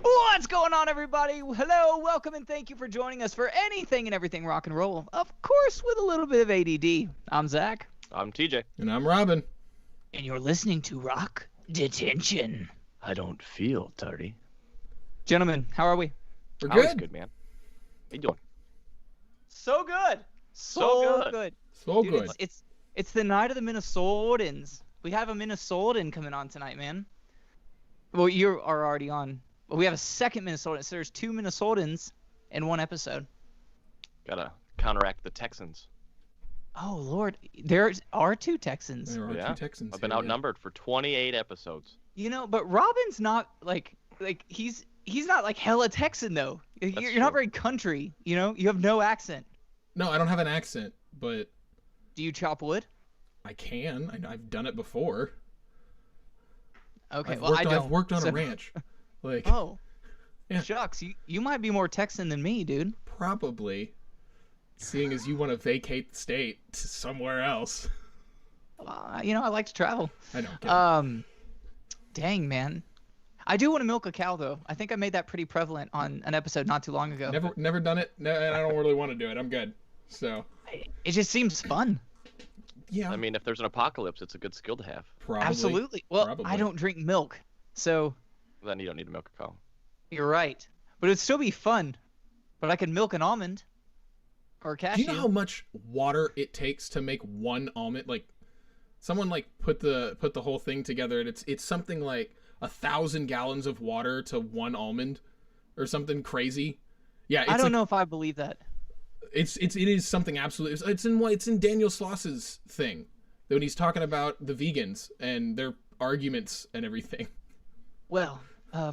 What's going on, everybody? Hello, welcome, and thank you for joining us for anything and everything rock and roll. Of course, with a little bit of ADD. I'm Zach. I'm TJ. And I'm Robin. And you're listening to Rock Detention. I don't feel dirty. Gentlemen, how are we? We're Always good. good, man. How you doing? So good. So good. So Dude, good. It's the night of the Minnesotans. We have a Minnesotan coming on tonight, man. Well, you are already on. But we have a second Minnesotan. So there's two Minnesotans in one episode. Gotta counteract the Texans. Oh, Lord. There are two Texans. There are Yeah. two Texans. I've been here, outnumbered for 28 episodes. You know, but Robin's not like he's not like hella Texan though. You're not very country, you know? You have no accent. No, I don't have an accent, but Do you chop wood? I can. I've done it before. Okay, I've worked on a ranch. Like, Oh. Yeah. Shucks, you might be more Texan than me, dude. probably. Seeing as you want to vacate the state to somewhere else. You know, I like to travel. I don't get it. Dang, man. I do want to milk a cow though. I think I made that pretty prevalent on an episode not too long ago. Never done it. No, and I don't really want to do it. I'm good. So. It just seems fun. Yeah. I mean, if there's an apocalypse, it's a good skill to have. Probably. Absolutely. Well, Probably. I don't drink milk, so Then you don't need to milk a cow. you're right. But it'd still be fun. But I could milk an almond or a Do cashew. you know how much water it takes to make one almond? Like, someone like put the whole thing together, and it's something like 1,000 gallons of water to one almond, or something crazy. Yeah, it's I don't know if I believe that. It is something absolutely. It's in Daniel Sloss's thing when he's talking about the vegans and their arguments and everything. Well,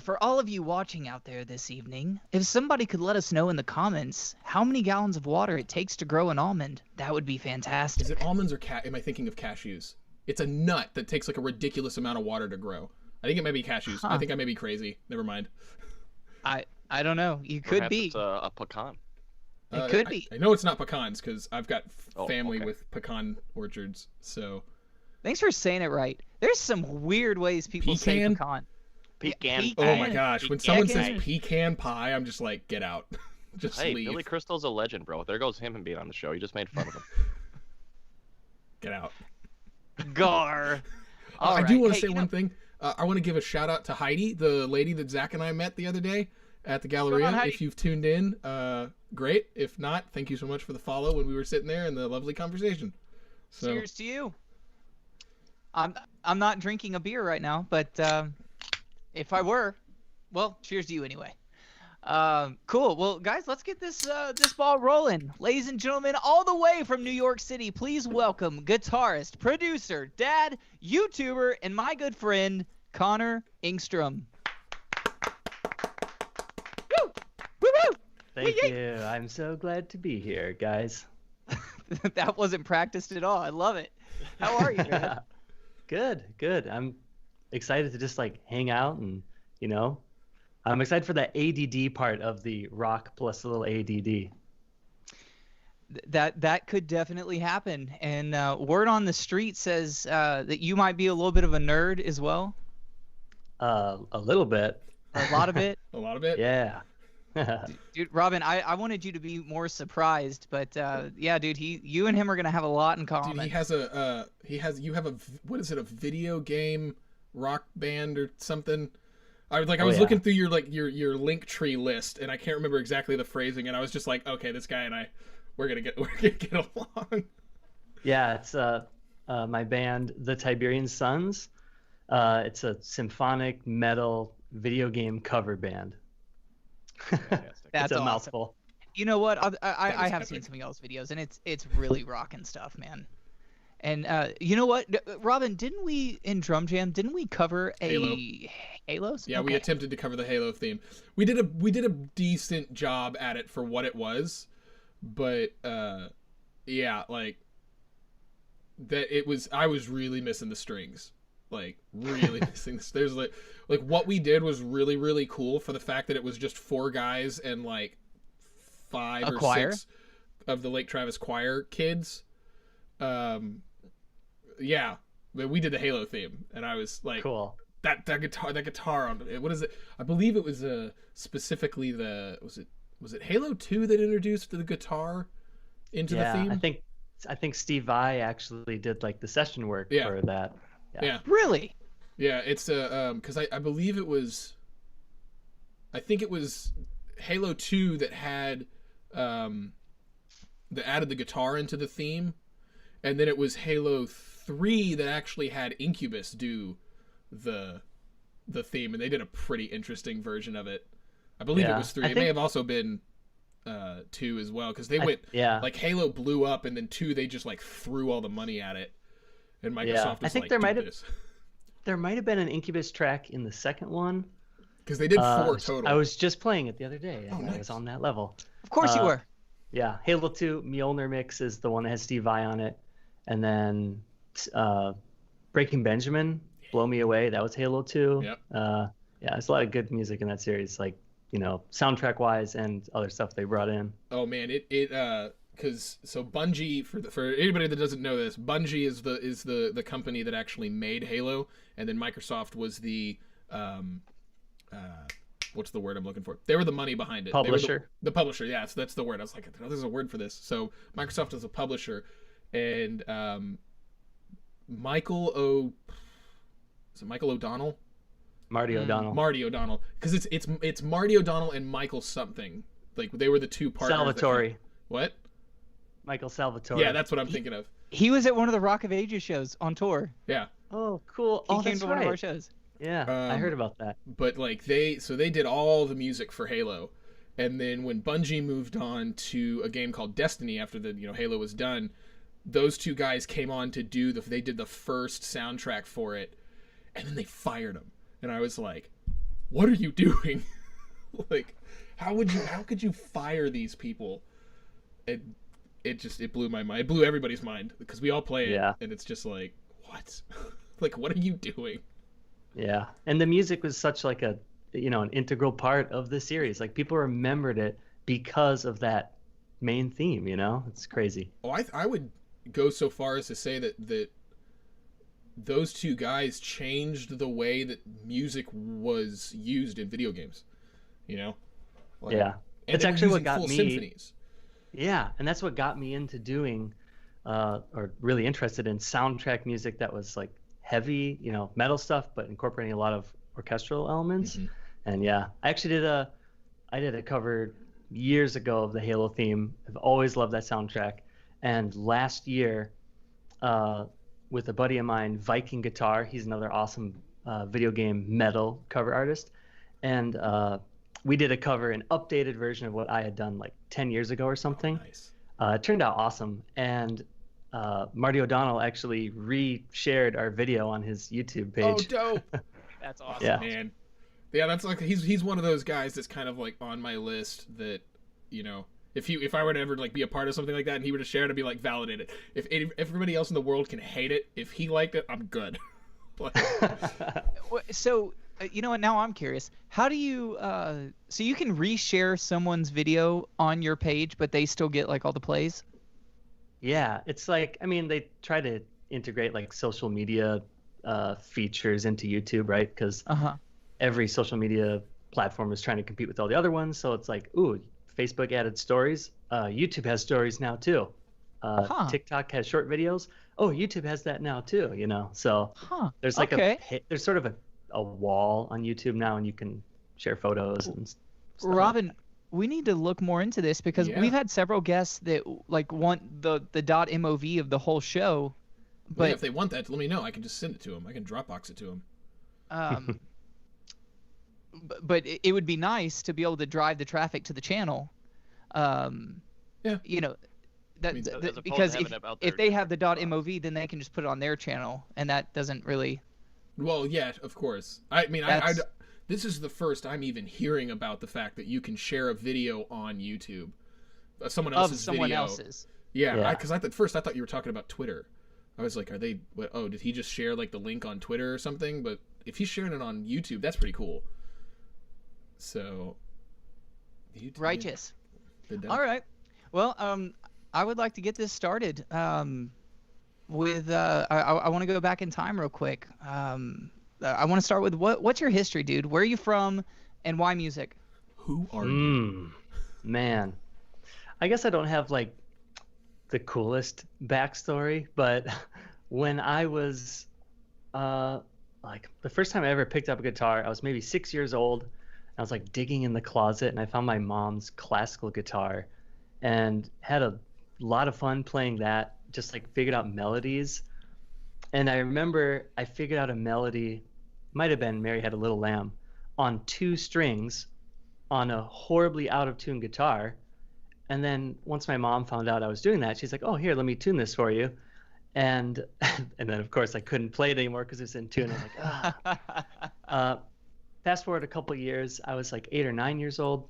for all of you watching out there this evening, if somebody could let us know in the comments how many gallons of water it takes to grow an almond, that would be fantastic. Is it almonds or am I thinking of cashews? It's a nut that takes like a ridiculous amount of water to grow. I think it might be cashews. Huh. I think I may be crazy. Never mind. I don't know. You could Perhaps be. It's a pecan. It could be. I know it's not pecans because I've got family okay. with pecan orchards. So Thanks for saying it right. There's some weird ways people say Pecan? pecan. Pecan. Yeah, oh my gosh, when someone says Pecan. pecan pie, I'm just like, get out. Just Hey, leave. Billy Crystal's a legend, bro. There goes him and being on the show. You just made fun of him. Get out. Gar. I do want to Hey, say you one know- thing. I want to give a shout out to Heidi, the lady that Zach and I met the other day at the Galleria. on, Heidi? If you've tuned in, great. If not, thank you so much for the follow when we were sitting there and the lovely conversation. So Cheers to you. I'm not drinking a beer right now, but if I were, well, cheers to you anyway. Cool. Well, guys, let's get this ball rolling. Ladies and gentlemen, all the way from New York City, please welcome guitarist, producer, dad, YouTuber, and my good friend, Connor Ingstrom. Woo! Woo woo! Thank Wee-yee! you. I'm so glad to be here, guys. That wasn't practiced at all. I love it. How are you, man? Good. I'm excited to just like hang out and, I'm excited for that ADD part of the rock plus a little ADD. That could definitely happen. And word on the street says that you might be a little bit of a nerd as well. A little bit. A lot of it. a lot of it. Yeah. Dude, Robin, I wanted you to be more surprised, but yeah, dude, you and him are gonna have a lot in common. Dude, you have a what is it, a video game rock band or something? I was looking through your link tree list and I can't remember exactly the phrasing, and I was just like, okay, this guy and I we're gonna get along. Yeah, it's my band, the Tiberian Sons. It's a symphonic metal video game cover band. Fantastic. That's it's a awesome. mouthful. You know what? I have epic. seen some of y'all's videos, and it's really rocking stuff, man. And you know what, Robin? Didn't we in Drum Jam? Didn't we cover a Halos? Yeah, we attempted to cover the Halo theme. We did a decent job at it for what it was, but yeah, like that it was. I was really missing the strings, like really missing. There's like what we did was really really cool for the fact that it was just 4 guys and like 5 or 6 of the Lake Travis choir kids. yeah, we did the Halo theme, and I was like, Cool. that guitar on it. What is it? I believe it was specifically was it Halo 2 that introduced the guitar into the theme? I think Steve Vai actually did like the session work for that. Yeah. Really? Yeah, it's because I believe it was, I think it was Halo 2 that had that added the guitar into the theme, and then it was Halo 3 that actually had Incubus do the theme, and they did a pretty interesting version of it. I believe it was 3. It may have also been 2 as well, because they went like Halo blew up, and then 2 they just like threw all the money at it, and Microsoft was like, there might have been an Incubus track in the second one, because they did 4 total. I was just playing it the other day. Nice. I was on that level. Of course you were. Yeah, Halo 2 Mjolnir Mix is the one that has Steve Vai on it, and then Breaking Benjamin, Blow Me Away, that was Halo 2. Yep. Yeah, there's a lot of good music in that series, like, you know, soundtrack wise and other stuff they brought in. Oh man, because Bungie, for anybody that doesn't know this, Bungie is the company that actually made Halo, and then Microsoft was the what's the word I'm looking for? They were the money behind it. Publisher. The publisher, yeah, so that's the word. I was like, oh, there's a word for this. So Microsoft is a publisher, and Michael O'Donnell? Marty O'Donnell. Marty O'Donnell, because it's Marty O'Donnell and Michael something. Like they were the two partners. Salvatore. What? Michael Salvatore. Yeah, that's what I'm thinking of. He was at one of the Rock of Ages shows on tour. Yeah. Oh, cool. He came to one of our shows. Yeah, I heard about that. But like they did all the music for Halo, and then when Bungie moved on to a game called Destiny after Halo was done, those two guys came on to they did the first soundtrack for it, and then they fired them, and I was like, what are you doing? Like, how could you fire these people? And it blew my mind. It blew everybody's mind, because we all play it, and it's just like, what? Like, what are you doing? Yeah, and the music was such like an integral part of the series. Like, people remembered it because of that main theme. It's crazy. Oh, I would go so far as to say that those two guys changed the way that music was used in video games. Like, yeah, it's actually what got me. Symphonies. Yeah, and that's what got me into doing, or really interested in soundtrack music that was like heavy, metal stuff, but incorporating a lot of orchestral elements. Mm-hmm. And yeah, I actually did a cover years ago of the Halo theme. I've always loved that soundtrack. And last year, with a buddy of mine, Viking Guitar, he's another awesome video game metal cover artist, and we did a cover, an updated version of what I had done like 10 years ago or something. Oh, nice. It turned out awesome, and Marty O'Donnell actually re-shared our video on his YouTube page. Oh, dope! That's awesome. Yeah. Man. Yeah, that's like he's one of those guys that's kind of like on my list that, if I were to ever like be a part of something like that and he were to share it, I'd be like, validate it. If everybody else in the world can hate it, if he liked it, I'm good. So, you know what? Now I'm curious. How do you? So you can reshare someone's video on your page, but they still get like all the plays. Yeah, it's like, they try to integrate like social media features into YouTube, right? Because every social media platform is trying to compete with all the other ones. So it's like, ooh, Facebook added stories. YouTube has stories now too. TikTok has short videos. Oh, YouTube has that now too. So there's like there's sort of a wall on YouTube now, and you can share photos and stuff. Robin, we need to look more into this, because we've had several guests that like want the .mov of the whole show. But if they want that, let me know. I can just send it to them. I can Dropbox it to them. But it would be nice to be able to drive the traffic to the channel. Because if they have the .mov, then they can just put it on their channel, and that doesn't really. Well, yeah, of course. This is the first I'm even hearing about the fact that you can share a video on YouTube, someone else's video. Yeah, because at first I thought you were talking about Twitter. I was like, are they? Did he just share like the link on Twitter or something? But if he's sharing it on YouTube, that's pretty cool. So, YouTube, righteous. All right. Well, I would like to get this started. with I want to go back in time real quick. I want to start with what's your history, dude? Where are you from, and why music? Who are you? Man, I guess I don't have like the coolest backstory, but when I was like the first time I ever picked up a guitar, I was maybe 6 years old. I was like digging in the closet and I found my mom's classical guitar and had a lot of fun playing that, just like figured out melodies. And I remember I figured out a melody, might have been Mary Had a Little Lamb, on 2 strings on a horribly out of tune guitar. And then once my mom found out I was doing that, she's like, "Oh, here, let me tune this for you." And and then of course I couldn't play it anymore because it's in tune. I'm like, fast forward a couple years, I was like 8 or 9 years old,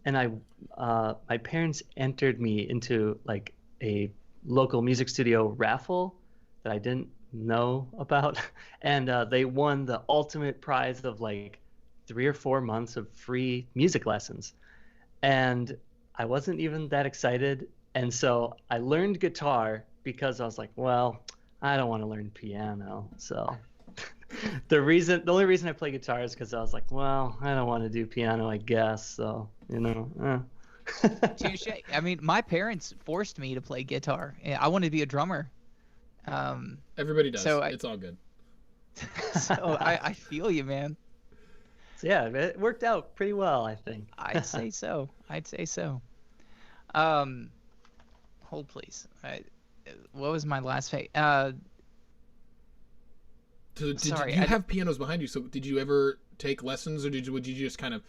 and my parents entered me into like a local music studio raffle that I didn't know about, and they won the ultimate prize of like 3 or 4 months of free music lessons, and I wasn't even that excited, and so I learned guitar because I was like, well, I don't want to learn piano, so. The only reason I play guitar is because I was like, well, I don't want to do piano, I guess. So, Touche. I mean, my parents forced me to play guitar. I wanted to be a drummer. Everybody does. So it's all good. So I feel you, man. So yeah, it worked out pretty well, I think. I'd say so. Hold please. What was my last fate? So Sorry, you have pianos behind you? So did you ever take lessons, or would you just kind of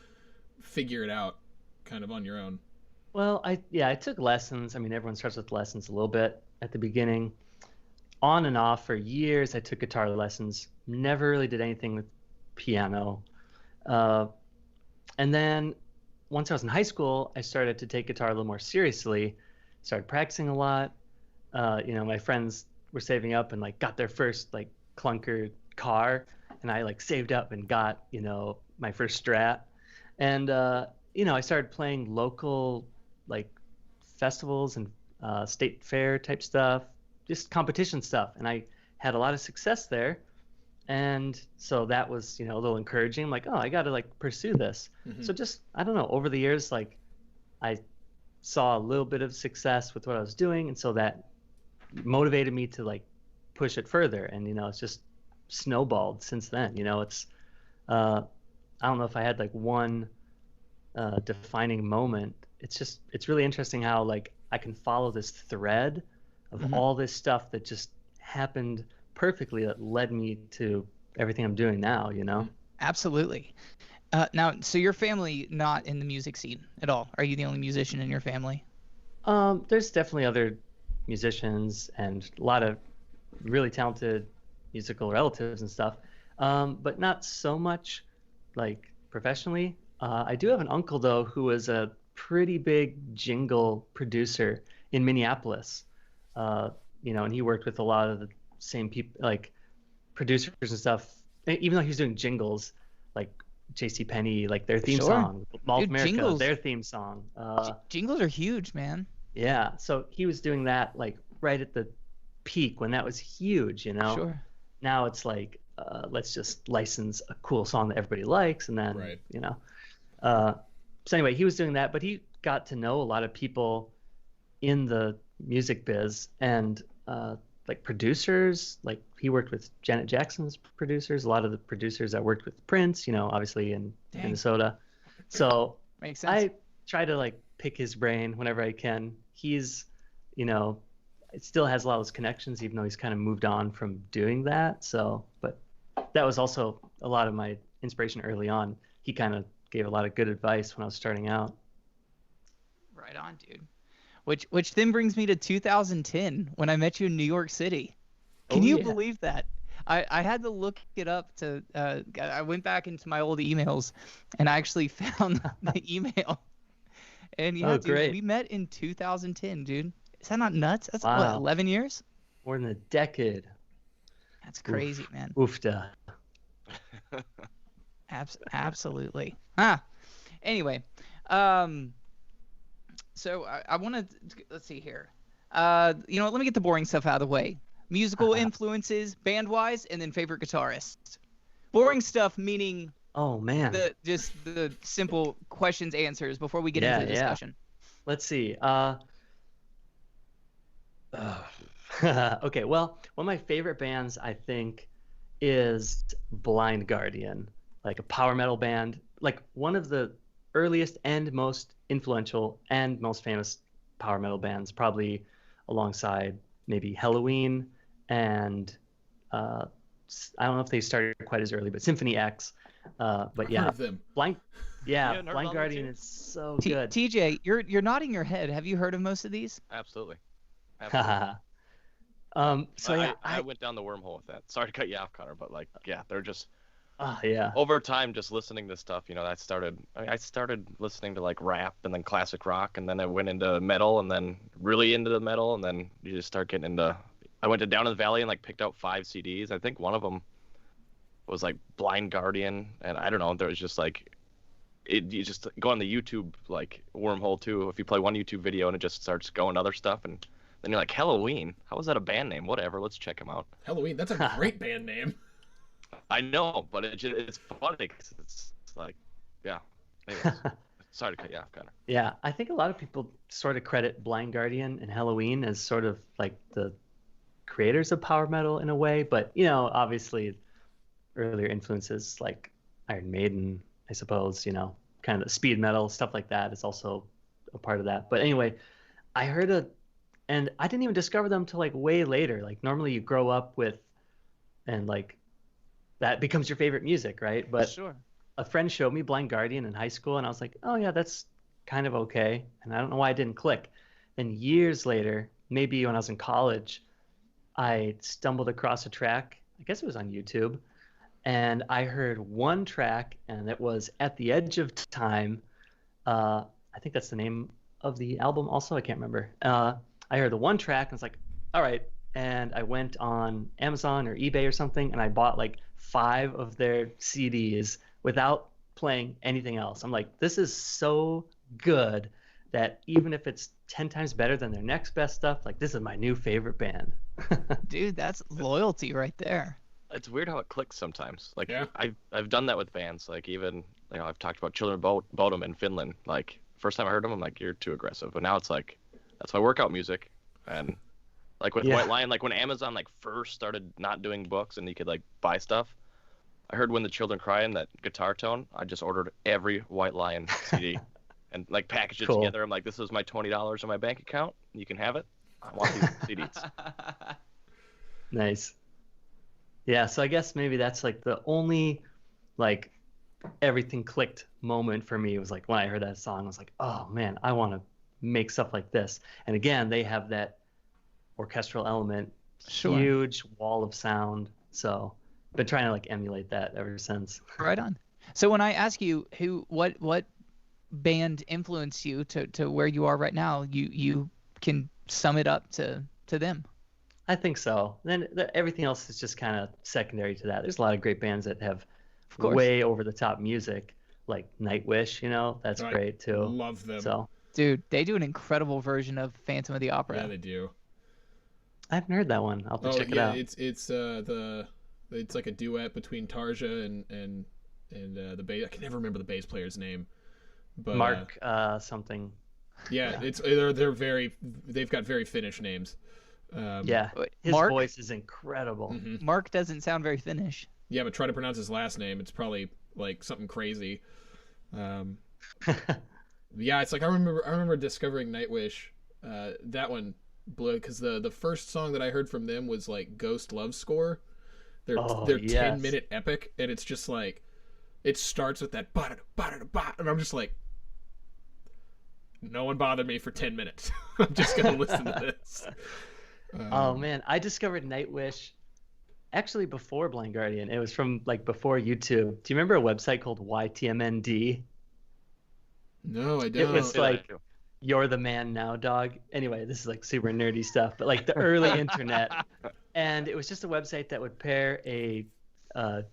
figure it out, kind of on your own? Well, I took lessons. I mean, everyone starts with lessons a little bit at the beginning. On and off for years, I took guitar lessons. Never really did anything with piano. And then once I was in high school, I started to take guitar a little more seriously. Started practicing a lot. My friends were saving up and like got their first like clunker car, and I like saved up and got my first Strat, and I started playing local like festivals and state fair type stuff, just competition stuff, and I had a lot of success there, and so that was a little encouraging. I'm like, oh, I got to like pursue this. So just I don't know, over the years, like I saw a little bit of success with what I was doing, and so that motivated me to like push it further, and it's just snowballed since then. It's I don't know if I had like one defining moment. It's really interesting how like I can follow this thread of all this stuff that just happened perfectly that led me to everything I'm doing now. Absolutely. Now, so your family not in the music scene at all? Are you the only musician in your family? There's definitely other musicians and a lot of really talented musical relatives and stuff, but not so much like professionally. I do have an uncle though who was a pretty big jingle producer in Minneapolis, and he worked with a lot of the same people, like producers and stuff, even though he was doing jingles like JCPenney, like their theme song, Mall of America, jingles, their theme song. Jingles are huge, man. Yeah, so he was doing that like right at the peak when that was huge. Sure. Now it's like let's just license a cool song that everybody likes, and then right. So anyway, he was doing that, but he got to know a lot of people in the music biz, and like producers. Like he worked with Janet Jackson's producers, a lot of the producers that worked with Prince, obviously in Minnesota. So makes sense. I try to like pick his brain whenever I can. He's it still has a lot of those connections, even though he's kind of moved on from doing that. So, but that was also a lot of my inspiration early on. He kind of gave a lot of good advice when I was starting out. Right on, dude. Which then brings me to 2010 when I met you in New York City. Can you believe that? I had to look it up to. I went back into my old emails, and I actually found the email. And yeah, dude, great. We met in 2010, dude. Is that not nuts? That's what, Wow. 11 years? More than a decade. That's crazy, man. Oofda. Absolutely. Anyway, so I want to let's see here. Let me get the boring stuff out of the way. musical influences, band-wise, and then favorite guitarist. Boring stuff meaning Oh man. just the simple questions, answers before we get into the discussion. Let's see. Okay, well, one of my favorite bands, I think, is Blind Guardian, like a power metal band, like one of the earliest and most influential and most famous power metal bands, probably alongside maybe Halloween and I don't know if they started quite as early, but Symphony X. But I've yeah, heard of them. Blind Yeah, Blind Guardian is so good. TJ, you're nodding your head. Have you heard of most of these? Absolutely. So yeah, I went down the wormhole with that. Sorry to cut you off, Connor, but like, yeah, they're just yeah. over time just listening to stuff. You know, I started listening to like rap and then classic rock, and then I went into metal, and then really into the metal, and then you just start getting into. I went to Down in the Valley and like picked out 5 CDs. I think one of them was like Blind Guardian, and I don't know. There was just like. You just go on the YouTube like wormhole too. If you play one YouTube video and it just starts going other stuff, and then you're like, Halloween? How is that a band name? Whatever, let's check them out. Halloween, that's a great band name. I know, but it's funny because it's like, yeah. Anyways, sorry to cut you off, Connor. Yeah, I think a lot of people sort of credit Blind Guardian and Halloween as sort of like the creators of power metal in a way, but you know, obviously earlier influences like Iron Maiden, I suppose, you know, kind of speed metal, stuff like that is also a part of that. But anyway, I heard and I didn't even discover them till like way later. Like normally you grow up with, and like that becomes your favorite music, right? But sure. A friend showed me Blind Guardian in high school, and I was like, oh yeah, that's kind of okay. And I don't know why it didn't click. And years later, maybe when I was in college, I stumbled across a track, I guess it was on YouTube, and I heard one track, and it was At the Edge of Time. I think that's the name of the album also. I can't remember. I heard the one track, and I was like, all right. And I went on Amazon or eBay or something, and I bought like 5 of their CDs without playing anything else. I'm like, this is so good that even if it's 10 times better than their next best stuff, like this is my new favorite band. Dude, that's loyalty right there. It's weird how it clicks sometimes. Like Yeah. I've done that with bands. Like even I've talked about Children of Bodom in Finland. Like first time I heard them, I'm like, you're too aggressive. But now it's like that's my workout music. And like with White Lion, like when Amazon like first started not doing books and you could like buy stuff, I heard When the Children Cry in that guitar tone. I just ordered every White Lion CD and like packaged it together. I'm like, this is my $20 in my bank account. You can have it. I want these CDs. Nice. Yeah, so I guess maybe that's like the only like everything clicked moment for me. It was like when I heard that song, I was like, oh man, I want to make stuff like this. And again, they have that orchestral element, huge wall of sound. So I've been trying to like emulate that ever since. Right on. So when I ask you what band influenced you to where you are right now, you can sum it up to them. I think so. Then everything else is just kind of secondary to that. There's a lot of great bands that have way over the top music, like Nightwish. You know, that's great too. Love them. So, dude, they do an incredible version of Phantom of the Opera. Yeah, they do. I haven't heard that one. I'll have to check it out. It's like a duet between Tarja and the bass. I can never remember the bass player's name. But Mark something. Yeah, it's they've got very Finnish names. His voice is incredible. Mm-hmm. Mark doesn't sound very Finnish. Yeah, but try to pronounce his last name. It's probably like something crazy. Yeah, it's like I remember discovering Nightwish. That one blew because the first song that I heard from them was like Ghost Love Score. Their 10-minute epic, and it's just like it starts with that ba-da-da-ba-da-da-ba, and I'm just like, no one bother me for 10 minutes. I'm just gonna listen to this. Oh man, I discovered Nightwish actually before Blind Guardian. It was from like before YouTube. Do you remember a website called YTMND? No, I don't. It was like You're the Man Now, Dog. Anyway, this is like super nerdy stuff, but like the early internet. And it was just a website that would pair a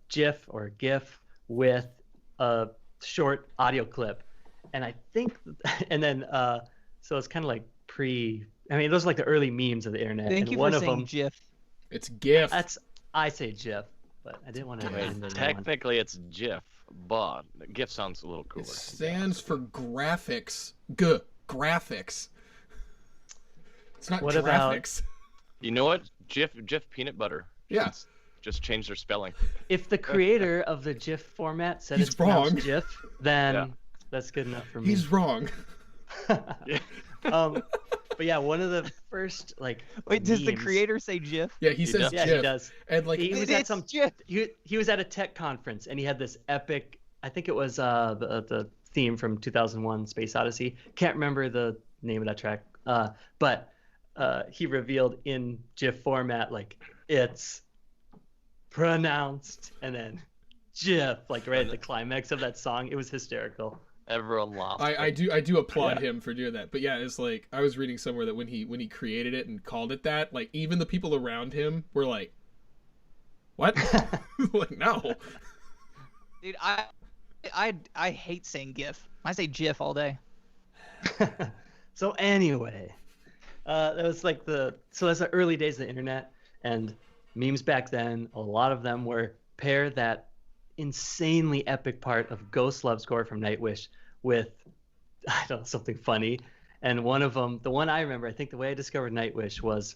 GIF or GIF with a short audio clip. And I think, and then, so it's kind of like those are like the early memes of the internet. Thank you for saying GIF. It's GIF. I say GIF, but I didn't want to. Technically, it's GIF, but GIF sounds a little cooler. It stands for graphics. Graphics. It's not What graphics. You know what? GIF peanut butter. Yeah. Just change their spelling. If the creator of the GIF format said He's it's wrong. pronounced GIF, then that's good enough for me. He's wrong. But yeah, one of the first Wait, memes, does the creator say GIF? Yeah, he says Yeah, GIF. he does. And like He was It's at GIF. he was at a tech conference and he had this epic. I think it was the theme from 2001: Space Odyssey. Can't remember the name of that track. But he revealed in GIF format it's pronounced and then GIF right at the climax of that song. It was hysterical. Everyone lost. I do applaud him for doing that. But yeah, it's like I was reading somewhere that when he created it and called it that, even the people around him were like, "What?" No. Dude, I hate saying GIF. I say GIF all day. So anyway, that was that's the early days of the internet, and memes back then. A lot of them were pair that insanely epic part of Ghost Love Score from Nightwish with something funny. And one of them, the one I remember, I think the way I discovered Nightwish was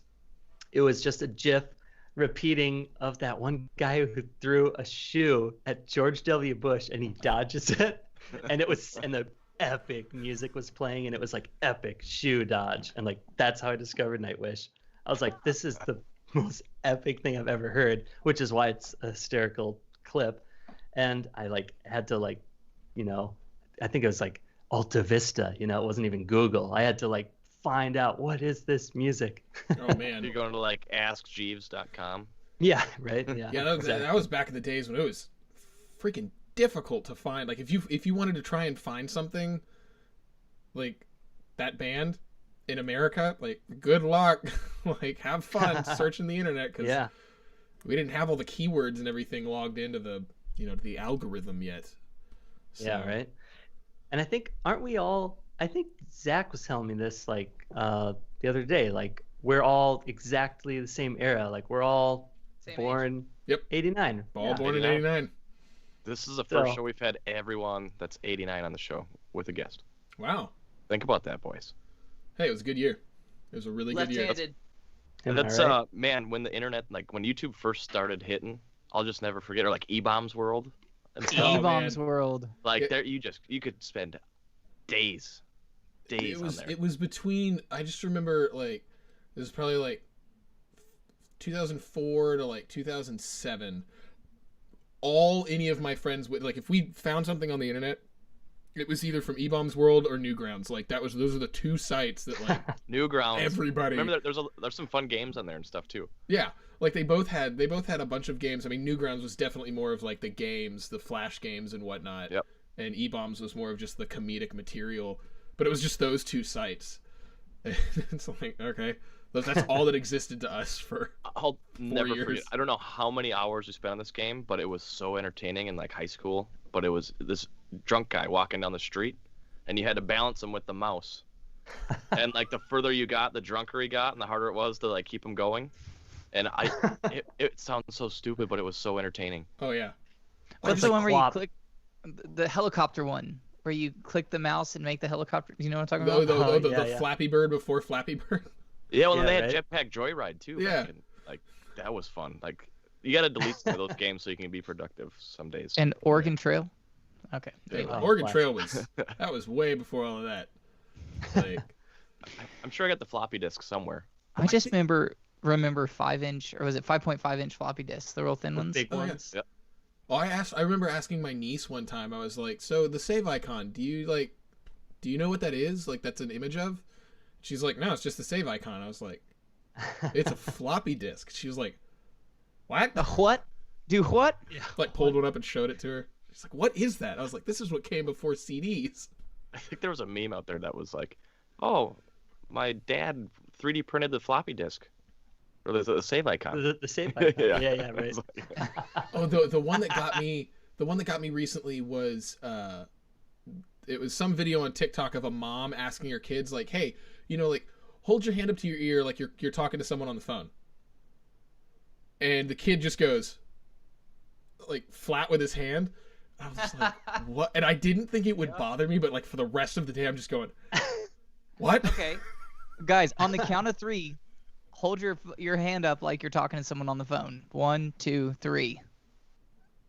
it was just a GIF repeating of that one guy who threw a shoe at George W. Bush and he dodges it, and the epic music was playing and it was epic shoe dodge, and that's how I discovered Nightwish. I was like, this is the most epic thing I've ever heard, which is why it's a hysterical clip. And I had to I think it was Alta Vista, it wasn't even Google. I had to find out what is this music. Oh man. You're going to askjeeves.com. Yeah, right. Yeah. Yeah, that was back in the days when it was freaking difficult to find. If you wanted to try and find something like that band in America, good luck. Have fun searching the internet, because we didn't have all the keywords and everything logged into the the algorithm yet. So. Yeah, right. And I think I think Zach was telling me this the other day, we're all exactly the same era. We're all Same born Yep. 89. All born in 89. This is the first show we've had everyone that's 89 on the show with a guest. Wow. Think about that, boys. Hey, it was a good year. It was a really good year. Left-handed. And that's All right. man, when the internet, when YouTube first started hitting, I'll just never forget, or E-Bombs World and stuff. Oh, E-Bombs man. World. There you could spend days on there. It was between, I just remember it was probably 2004 to 2007. Any of my friends would if we found something on the internet, it was either from E-Bombs World or Newgrounds. Those are the two sites that Newgrounds. everybody. Remember there's some fun games on there and stuff too. Yeah, they both had a bunch of games. I mean, Newgrounds was definitely more of the games, the flash games and whatnot. Yep. And E-Bombs was more of just the comedic material. But it was just those two sites. It's okay, that's all that existed to us for. I'll never years. forget. I don't know how many hours we spent on this game, but it was so entertaining in high school. But it was this drunk guy walking down the street, and you had to balance him with the mouse. And the further you got, the drunker he got, and the harder it was to keep him going. And it sounds so stupid, but it was so entertaining. Oh yeah. What's It's the one where you Quap. click the helicopter one? Where you click the mouse and make the helicopter. You know what I'm talking The, about? the Flappy Bird before Flappy Bird. Yeah, well, Yeah, they had right? Jetpack Joyride too. Yeah. back in- that was fun. You got to delete some of those games so you can be productive some days. And Oregon Trail. Okay. Yeah, Oh, Oregon flash. Trail was way before all of that. I'm sure I got the floppy disk somewhere. I just remember 5-inch, or was it 5.5-inch floppy disks, the real thin The ones. big Oh, yeah. ones. Yep. I remember asking my niece one time. I was like, "So the save icon, do you know what that is? That's an image of?" She's like, "No, it's just the save icon." I was like, "It's a floppy disk." She was like, "What?" The what? Do what? Pulled one up and showed it to her. She's like, "What is that?" I was like, "This is what came before CDs." I think there was a meme out there that was "Oh, my dad 3D printed the floppy disk, or the save icon." The save icon. Yeah, right. It's Oh, the one that got me, recently was it was some video on TikTok of a mom asking her kids "Hey, hold your hand up to your ear you're talking to someone on the phone." and the kid just goes like flat with his hand. I was just like, what? And I didn't think it would bother me, but like for the rest of the day, I'm just going, what? Okay, guys, on the count of 3, hold your hand up like you're talking to someone on the phone. 1, 2, 3.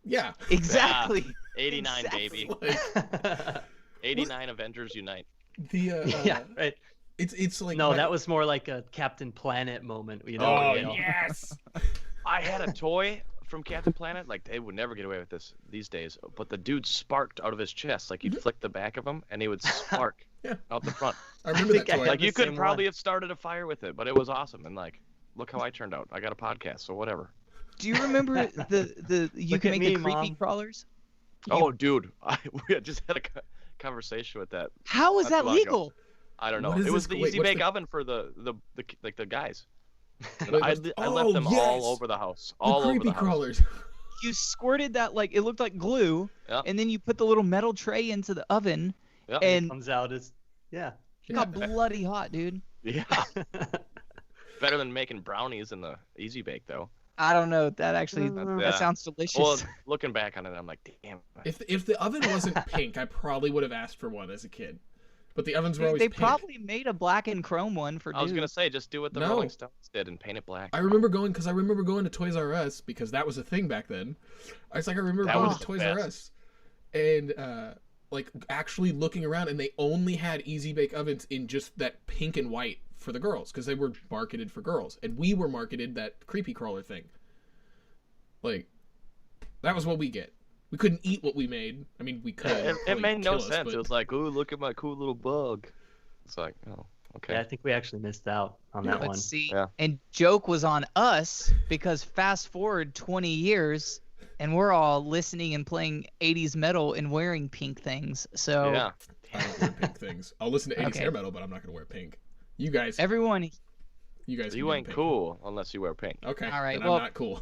Yeah. Exactly. 89, exactly. baby. 89 Avengers Unite. The Yeah, right. It's like No, that was more like a Captain Planet moment. You know? Oh you know? yes. I had a toy from Captain Planet. Like, they would never get away with this these days. But the dude sparked out of his chest. Like, you'd flick the back of him, and he would spark out the front. I remember that think I toy. had Like, the you could same probably one. have started a fire with it, but it was awesome. And, like, look how I turned out. I got a podcast, so whatever. Do you remember the you Look can at make me, the creepy Mom. crawlers? Oh, dude. We had just had a conversation with that. How is Not that too long ago. legal? I don't know. What is It was this- the wait, easy what's bake the- oven for the guys. And Wait, I what's- I left oh, them yes! all over the house. The All over creepy the house. crawlers. You squirted that like it looked like glue, Yeah. and then you put the little metal tray into the oven, Yeah. and Comes out as it it got bloody hot, dude. Yeah. Better than making brownies in the easy bake, though. I don't know. That actually Yeah. that sounds delicious. Well, looking back on it, I'm like, damn. If the oven wasn't pink, I probably would have asked for one as a kid. But the ovens were always they pink. probably made a black and chrome one for I was dudes. gonna say, just do what the No. Rolling Stones did and paint it black. I remember going to Toys R Us because that was a thing back then. I remember That going was to the Toys R best. Us and like actually looking around, and they only had easy bake ovens in just that pink and white for the girls because they were marketed for girls, and we were marketed that creepy crawler thing. Like, that was what we get. We couldn't eat what we made. I mean, we could. It probably made no kill us, sense. but- It was like, oh, look at my cool little bug. It's like, oh, okay. Yeah, I think we actually missed out on that Let's one. see. Yeah. And joke was on us because fast forward 20 years, and we're all listening and playing 80s metal and wearing pink things. So Yeah. I don't wear pink things. I'll listen to 80s Okay. hair metal, but I'm not gonna wear pink. You guys everyone, can You wear ain't pink. cool unless you wear pink. Okay. All right, then well- I'm not cool.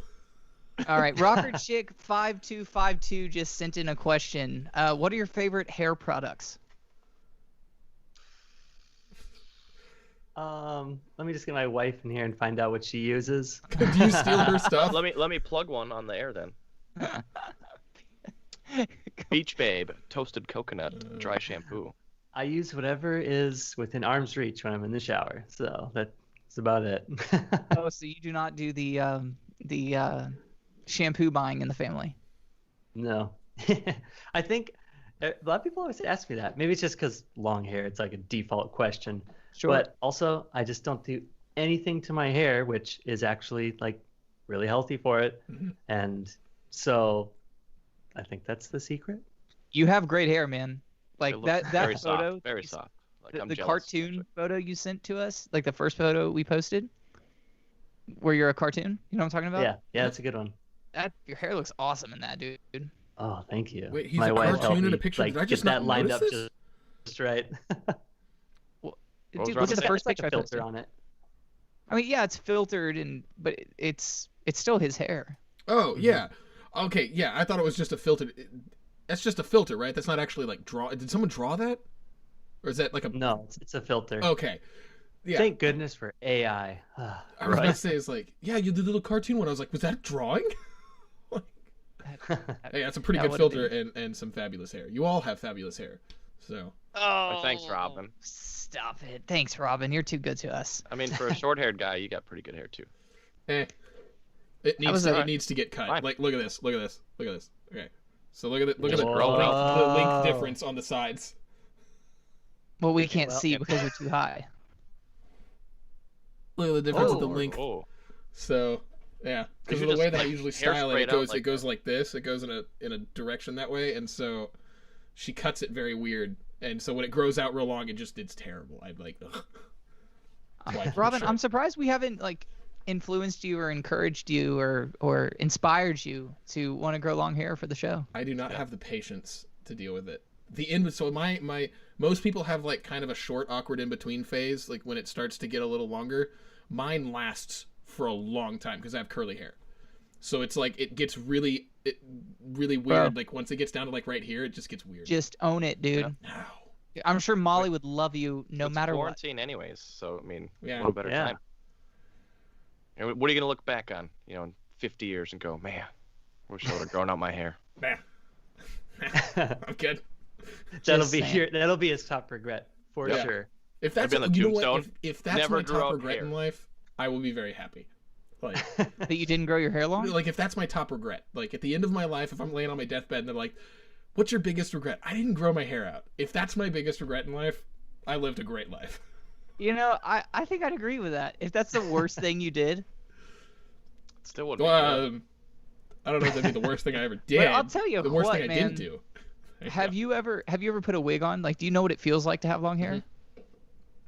all right. Rocker Chick 5252 just sent in a question. What are your favorite hair products? Let me just get my wife in here and find out what she uses. Do you steal her stuff? Let me plug one on the air then. Beach Babe toasted coconut dry shampoo. I use whatever is within arm's reach when I'm in the shower. So that's about it. Oh, so you do not do the shampoo buying in the family? No. I think a lot of people always ask me that. Maybe it's just because long hair, it's like a default question. Sure. But also, I just don't do anything to my hair, which is actually like really healthy for it. Mhm. And so I think that's the secret. You have great hair, man. Like It that looks very photo, soft, very soft. Like, I'm the jealous, cartoon actually. photo you sent to us, like the first photo we posted, where you're a cartoon. You know what I'm talking about? Yeah, that's a good one. That your hair looks awesome in that, dude. Oh, thank you. Wait, he's my a wife cartoon helped in a me, picture? like, Did I just get that not lined notice up this? just right. What was Dude, wrong look at with the that? first It's like picture a I filter posted. on it. I mean, yeah, it's filtered but it's still his hair. Oh yeah. Okay, yeah. I thought it was just a filter. That's just a filter, right? That's not actually like draw. Did someone draw that? Or is that like a? No, it's a filter. Okay. Yeah. Thank goodness for AI. I was about to say, it's like, yeah, you did the little cartoon one. I was like, was that a drawing? Hey, that's a pretty That good would've filter and some fabulous hair. You all have fabulous hair, so. Oh, thanks, Robin. Stop it. Thanks, Robin. You're too good to us. I mean, for a short-haired guy, you got pretty good hair too. It was needs a- it needs to get cut. Fine. Like, look at this. Look at this. Look at this. Okay. So look at it. Look at Just the grow it out. length difference on the sides. Well, we can't well, see yeah. because you're too high. Look at the difference of the Oh, length. oh. So, yeah, because You of the should way just, that I like, usually hair style it, sprayed it out goes like it goes like this. It goes in a direction that way, and so she cuts it very weird. And so when it grows out real long, it's terrible. I'm like, ugh. Why keep Robin, short? I'm surprised we haven't like influenced you or encouraged you or inspired you to want to grow long hair for the show. I do not have the patience to deal with it. The in so my most people have like kind of a short, awkward in between phase, like when it starts to get a little longer. Mine lasts for a long time because I have curly hair. So it's like it gets really weird. Bro. Like once it gets down to like right here, it just gets weird. Just own it, dude. Ow. I'm sure Molly would love you no It's matter what. quarantine anyways, so I mean, Yeah. what a better Yeah. time. And what are you gonna look back on, in 50 years and go, man, wish I would have grown out my hair. Nah. I'm good. That'll be his top regret for Yeah. sure. If that's I'd be on the you know what, tombstone. if that's Never my grew top out regret hair. in life, I will be very happy. Like, That you didn't grow your hair long? like if that's my top regret, like at the end of my life, if I'm laying on my deathbed and they're like, "What's your biggest regret?" I didn't grow my hair out. If that's my biggest regret in life, I lived a great life. You know, I think I'd agree with that. If that's the worst thing you did. Still wouldn't be Well, good. I don't know if that'd be the worst thing I ever did. But I'll tell you the worst what, thing I man. didn't do. Have you ever put a wig on? Like, do you know what it feels like to have long hair?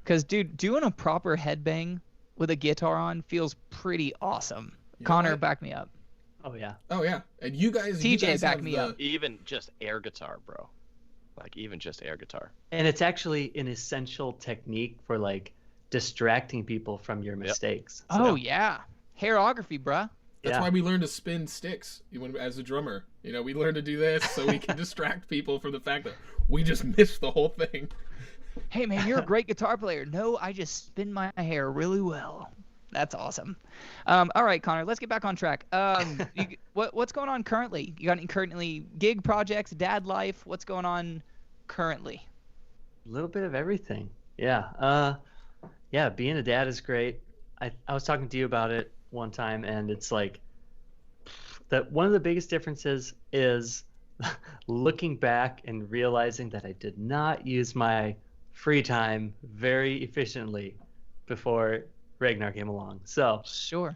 Because, dude, doing a proper headbang with a guitar on feels pretty awesome. You know Connor, what? back me up. Oh yeah. Oh yeah, and you guys. TJ, back have me the- up. Even just air guitar, bro. Like, even just air guitar. And it's actually an essential technique for like distracting people from your mistakes. Oh, yeah. Hairography, bruh. That's Yeah. why we learned to spin sticks as a drummer. You know, we learned to do this so we can distract people from the fact that we just missed the whole thing. Hey, man, you're a great guitar player. No, I just spin my hair really well. That's awesome. All right, Connor, let's get back on track. What's going on currently? You got any currently gig projects, dad life? What's going on currently? A little bit of everything. Yeah. Yeah, being a dad is great. I was talking to you about it one time, and it's like that one of the biggest differences is looking back and realizing that I did not use my free time very efficiently before Ragnar came along. So Sure.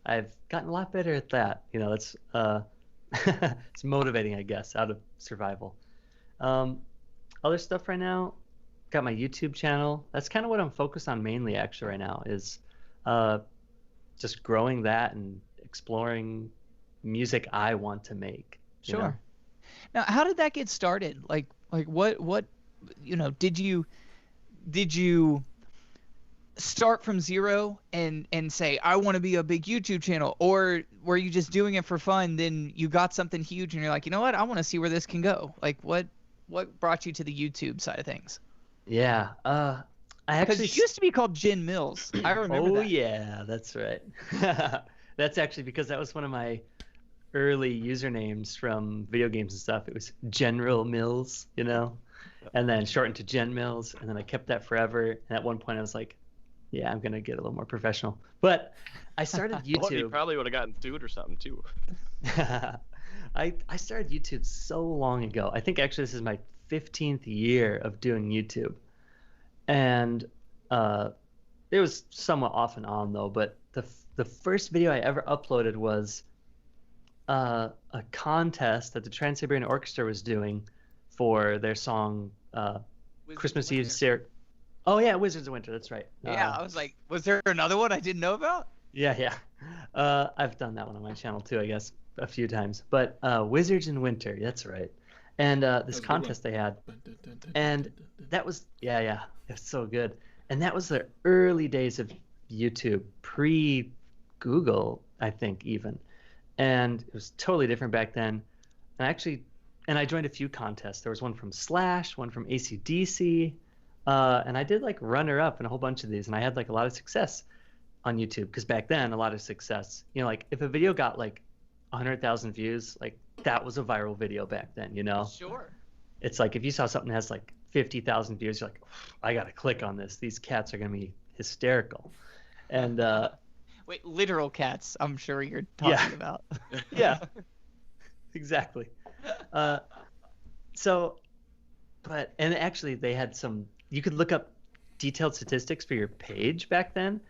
I've gotten a lot better at that. You know, it's it's motivating, I guess, out of survival. Other stuff right now, got my YouTube channel. That's kind of what I'm focused on mainly, actually, right now, is just growing that and exploring music I want to make. You know? Sure. Now, how did that get started? Like what, you know, did you start from zero and say, I want to be a big YouTube channel, or were you just doing it for fun? Then you got something huge and you're like, you know what? I want to see where this can go. Like what brought you to the YouTube side of things? Yeah. I Because actually it used to be called Gin Mills. I remember Oh that. yeah, that's right. That's actually because that was one of my early usernames from video games and stuff. It was General Mills, you know, and then shortened to Gen Mills, and then I kept that forever. And at one point, I was like, "Yeah, I'm gonna get a little more professional." But I started Well, you YouTube. probably would have gotten sued or something, too. I started YouTube so long ago. I think actually this is my 15th year of doing YouTube, and it was somewhat off and on though. But the first video I ever uploaded was a contest that the Trans-Siberian Orchestra was doing for their song Christmas Eve. Oh yeah, Wizards of Winter. That's right. Yeah, I was like, was there another one I didn't know about? Yeah. I've done that one on my channel too, I guess, a few times. But Wizards in Winter, that's right. And this was a good contest they had, and that was it was so good. And that was the early days of YouTube, pre-Google, I think even. And it was totally different back then. And I joined a few contests. There was one from Slash, one from AC/DC, and I did like runner-up in a whole bunch of these, and I had like a lot of success on YouTube, because back then a lot of success, you know, like if a video got like 100,000 views, like that was a viral video back then, you know. Sure. It's like if you saw something that has like 50,000 views, you're like, I gotta click on this. These cats are gonna be hysterical. And Wait, literal cats, I'm sure you're talking about. yeah, exactly. And actually they had you could look up detailed statistics for your page back then.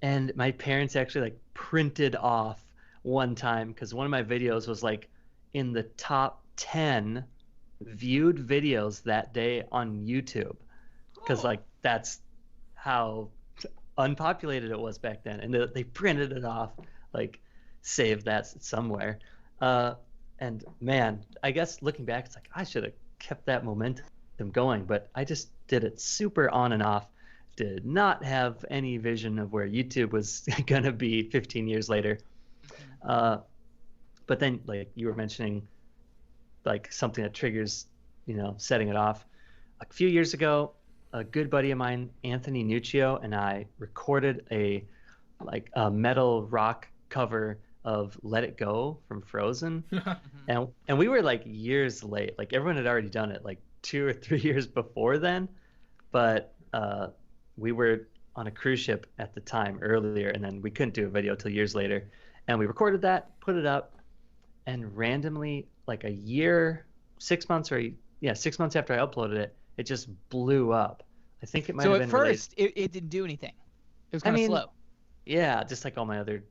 And my parents actually like printed off one time, because one of my videos was like in the top 10 viewed videos that day on YouTube, because like that's how unpopulated it was back then, and they printed it off, like saved that somewhere. And man, I guess looking back, it's like I should have kept that momentum going, but I just did it super on and off. Did not have any vision of where YouTube was gonna be 15 years later. But then, like you were mentioning, like something that triggers, you know, setting it off. A few years ago, a good buddy of mine, Anthony Nuccio, and I recorded a metal rock cover of Let It Go from Frozen. And we were like years late. Like everyone had already done it like 2 or 3 years before then. But we were on a cruise ship at the time earlier, and then we couldn't do a video till years later. And we recorded that, put it up, and randomly, like a year, 6 months or 6 months after I uploaded it, it just blew up. I think it might have been So at first, it didn't do anything. It was kind of slow. Yeah, just like all my other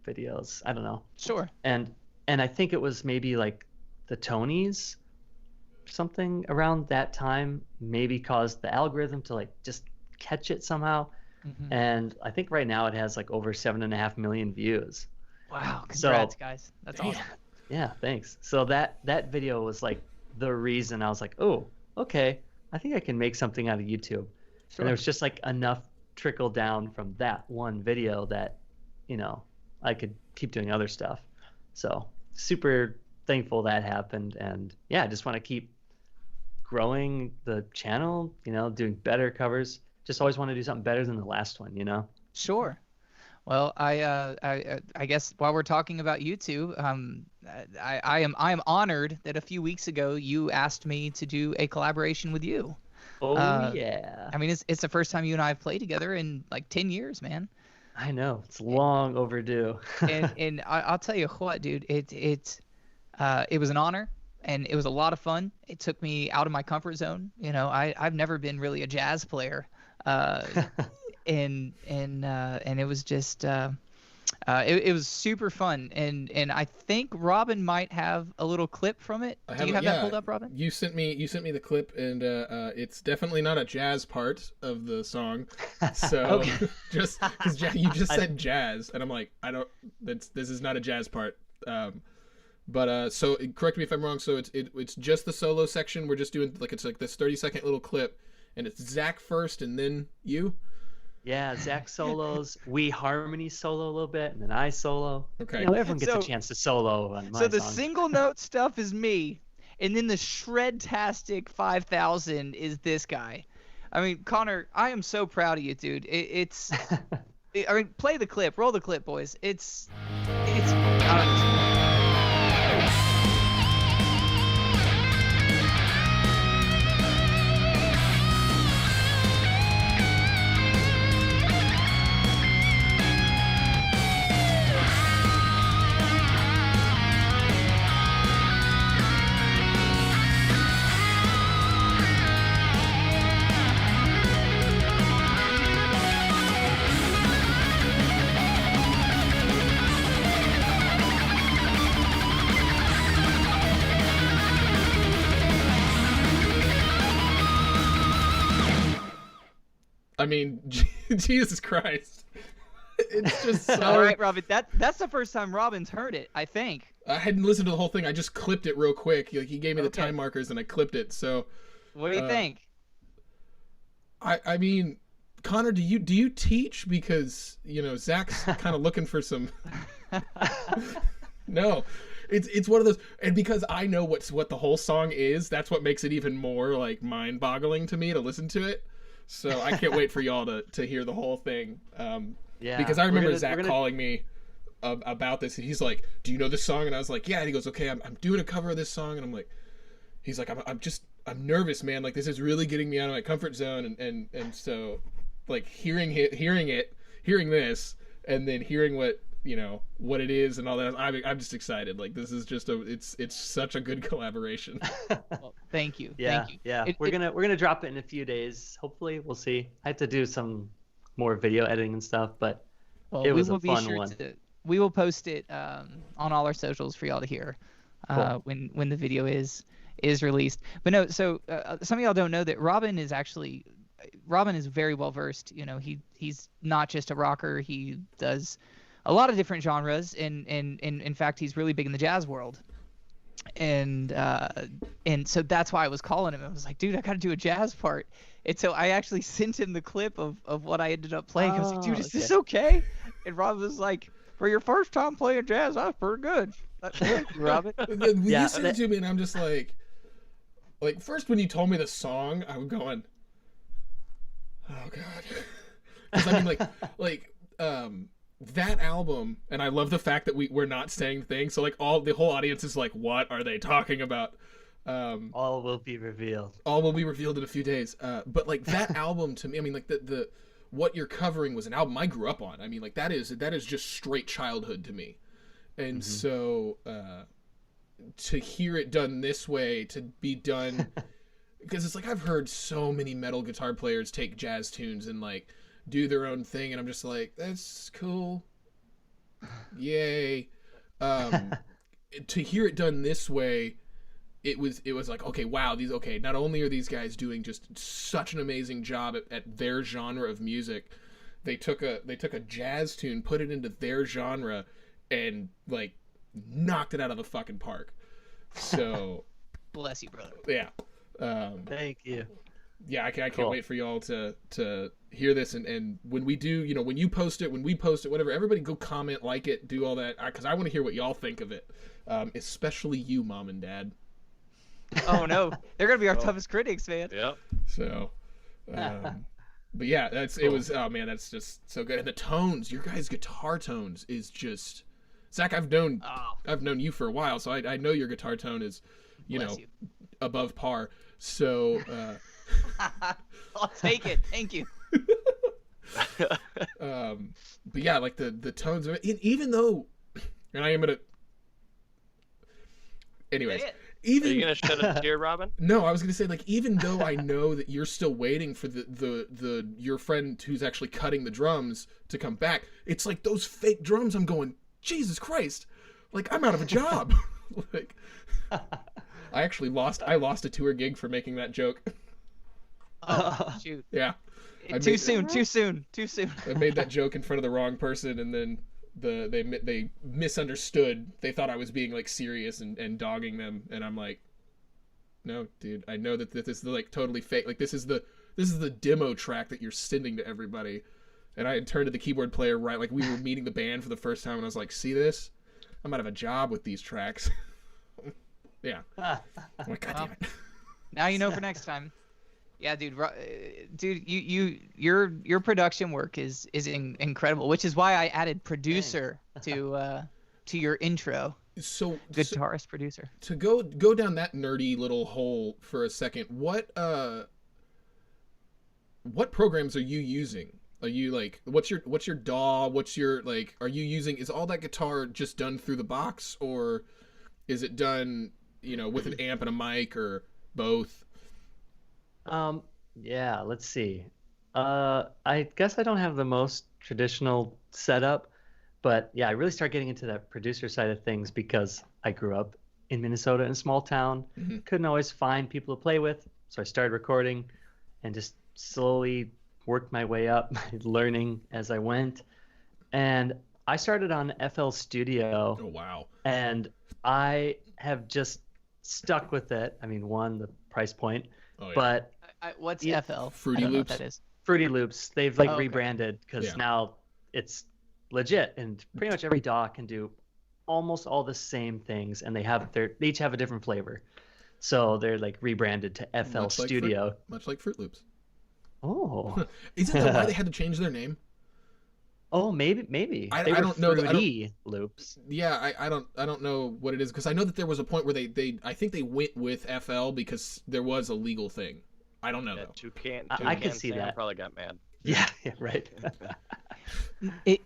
videos. I don't know. Sure. And I think it was maybe like the Tonys, something around that time, maybe caused the algorithm to like just catch it somehow. And I think right now it has like over 7.5 million views. Wow! Congrats, guys. That's awesome. Yeah, thanks. So that video was like the reason I was like, oh, okay, I think I can make something out of YouTube. Sure. And there was just like enough trickle down from that one video that, you know, I could keep doing other stuff. So super thankful that happened. And yeah, I just want to keep growing the channel, you know, doing better covers. Just always want to do something better than the last one, you know? Sure. Well, I guess while we're talking about YouTube, I am honored that a few weeks ago you asked me to do a collaboration with you. Oh yeah. I mean, it's the first time you and I have played together in like 10 years, man. I know, it's long overdue. and I'll tell you what, dude, it was an honor and it was a lot of fun. It took me out of my comfort zone. You know, I've never been really a jazz player. And it was just it was super fun, and I think Robin might have a little clip from it. Do you have that pulled up, Robin? You sent me the clip, and it's definitely not a jazz part of the song. So just because you just said jazz, and I'm like, this is not a jazz part. But so correct me if I'm wrong. So it's just the solo section. We're just doing it's like this 30-second little clip, and it's Zach first, and then you. Yeah, Zach solos, we harmony solo a little bit, and then I solo. Okay. You know, everyone gets a chance to solo on my So the song. single note stuff is me, and then the shred-tastic 5000 is this guy. I mean, Connor, I am so proud of you, dude. I mean, play the clip, roll the clip, boys. It's out of this world. I mean, Jesus Christ. It's just so... All right, Robin, that's the first time Robin's heard it, I think. I hadn't listened to the whole thing. I just clipped it real quick. Like, he gave me the time markers, and I clipped it. So, what do you think? I mean, Connor, do you teach? Because, you know, Zach's kind of looking for some... No. It's one of those, and because I know what the whole song is, that's what makes it even more, like, mind-boggling to me to listen to it. So I can't wait for y'all to hear the whole thing. Yeah, because I remember Zach calling me about this, and he's like, "Do you know this song?" And I was like, "Yeah." And he goes, "Okay, I'm doing a cover of this song," and I'm like, he's like, I'm nervous, man. Like, this is really getting me out of my comfort zone, and so, like, hearing this, and then hearing what it is and all that, I'm just excited. Like, this is just it's such a good collaboration. Well, thank you. Yeah, Thank you. yeah. We're gonna drop it in a few days. Hopefully, we'll see. I have to do some more video editing and stuff, but it was a fun one. We will post it on all our socials for y'all to hear when the video is released. But no, so some of y'all don't know that Robin is very well versed. You know, he's not just a rocker. He does a lot of different genres, and in fact, he's really big in the jazz world. And so that's why I was calling him. I was like, dude, I got to do a jazz part. And so I actually sent him the clip of what I ended up playing. I was like, dude, is this okay? And Rob was like, for your first time playing jazz, that's pretty good. Thank you, Robin. You sent it to me, and I'm just like first when you told me the song, I'm going, oh god, because I mean, that album, and I love the fact that we're not saying things. So like the whole audience is like, what are they talking about? All will be revealed. All will be revealed in a few days. But like that album to me, I mean, like the what you're covering was an album I grew up on. I mean, like that is just straight childhood to me. And so to hear it done this way, to be done, because it's like I've heard so many metal guitar players take jazz tunes and like do their own thing, and I'm just like, that's cool, yay. To hear it done this way, it was like, okay, wow, not only are these guys doing just such an amazing job at their genre of music, they took a jazz tune, put it into their genre, and like knocked it out of the fucking park. So bless you, brother. Yeah. Thank you. Yeah, I can't wait for y'all to hear this, and when we do, when you post it, when we post it, whatever, everybody go comment, like it, do all that, because I want to hear what y'all think of it, especially you, Mom and Dad. Oh no, they're gonna be our toughest critics, man. Yep. So, but yeah, it was, oh man, that's just so good. And the tones, your guys' guitar tones is just, Zach, I've known you for a while, so I know your guitar tone is, you above par. So, I'll take it. Thank you. But yeah, like the tones of it, even though, and I am gonna, anyways, even, are you gonna shed a tear, Robin? No, I was gonna say, like, even though I know that you're still waiting for the your friend who's actually cutting the drums to come back, it's like those fake drums. I'm going, Jesus Christ, like I'm out of a job. Like, I lost a tour gig for making that joke. Oh shoot. Yeah. Too soon. I made that joke in front of the wrong person, and then they misunderstood. They thought I was being like serious and dogging them, and I'm like, no, dude, I know that this is like totally fake. Like this is the demo track that you're sending to everybody. And I had turned to the keyboard player, right, like we were meeting the band for the first time, and I was like, see this? I'm out of a job with these tracks. Yeah. I'm like, God damn it. Now you know for next time. Yeah, dude, your production work is incredible, which is why I added producer to your intro. So guitarist producer. To go down that nerdy little hole for a second, what programs are you using? Are you like, what's your DAW? What's your, like, are you using, is all that guitar just done through the box, or is it done, with an amp and a mic, or both? Yeah, let's see. I guess I don't have the most traditional setup, but yeah, I really start getting into that producer side of things because I grew up in Minnesota in a small town. Mm-hmm. Couldn't always find people to play with, so I started recording and just slowly worked my way up, learning as I went. And I started on FL Studio. Oh wow. And I have just stuck with it. I mean, the price point. Oh, yeah. But what's FL? Fruity Loops. That is. Fruity Loops. They've rebranded because now it's legit, and pretty much every DAW can do almost all the same things, and they each have a different flavor. So they're like rebranded to FL Studio. Much like Fruit Loops. Oh. Isn't that why they had to change their name? Oh, maybe. I don't know. Fruity Loops. Yeah, I don't know what it is, because I know that there was a point where I think they went with FL because there was a legal thing. I don't know though. I can see that. Probably got mad. Yeah, right.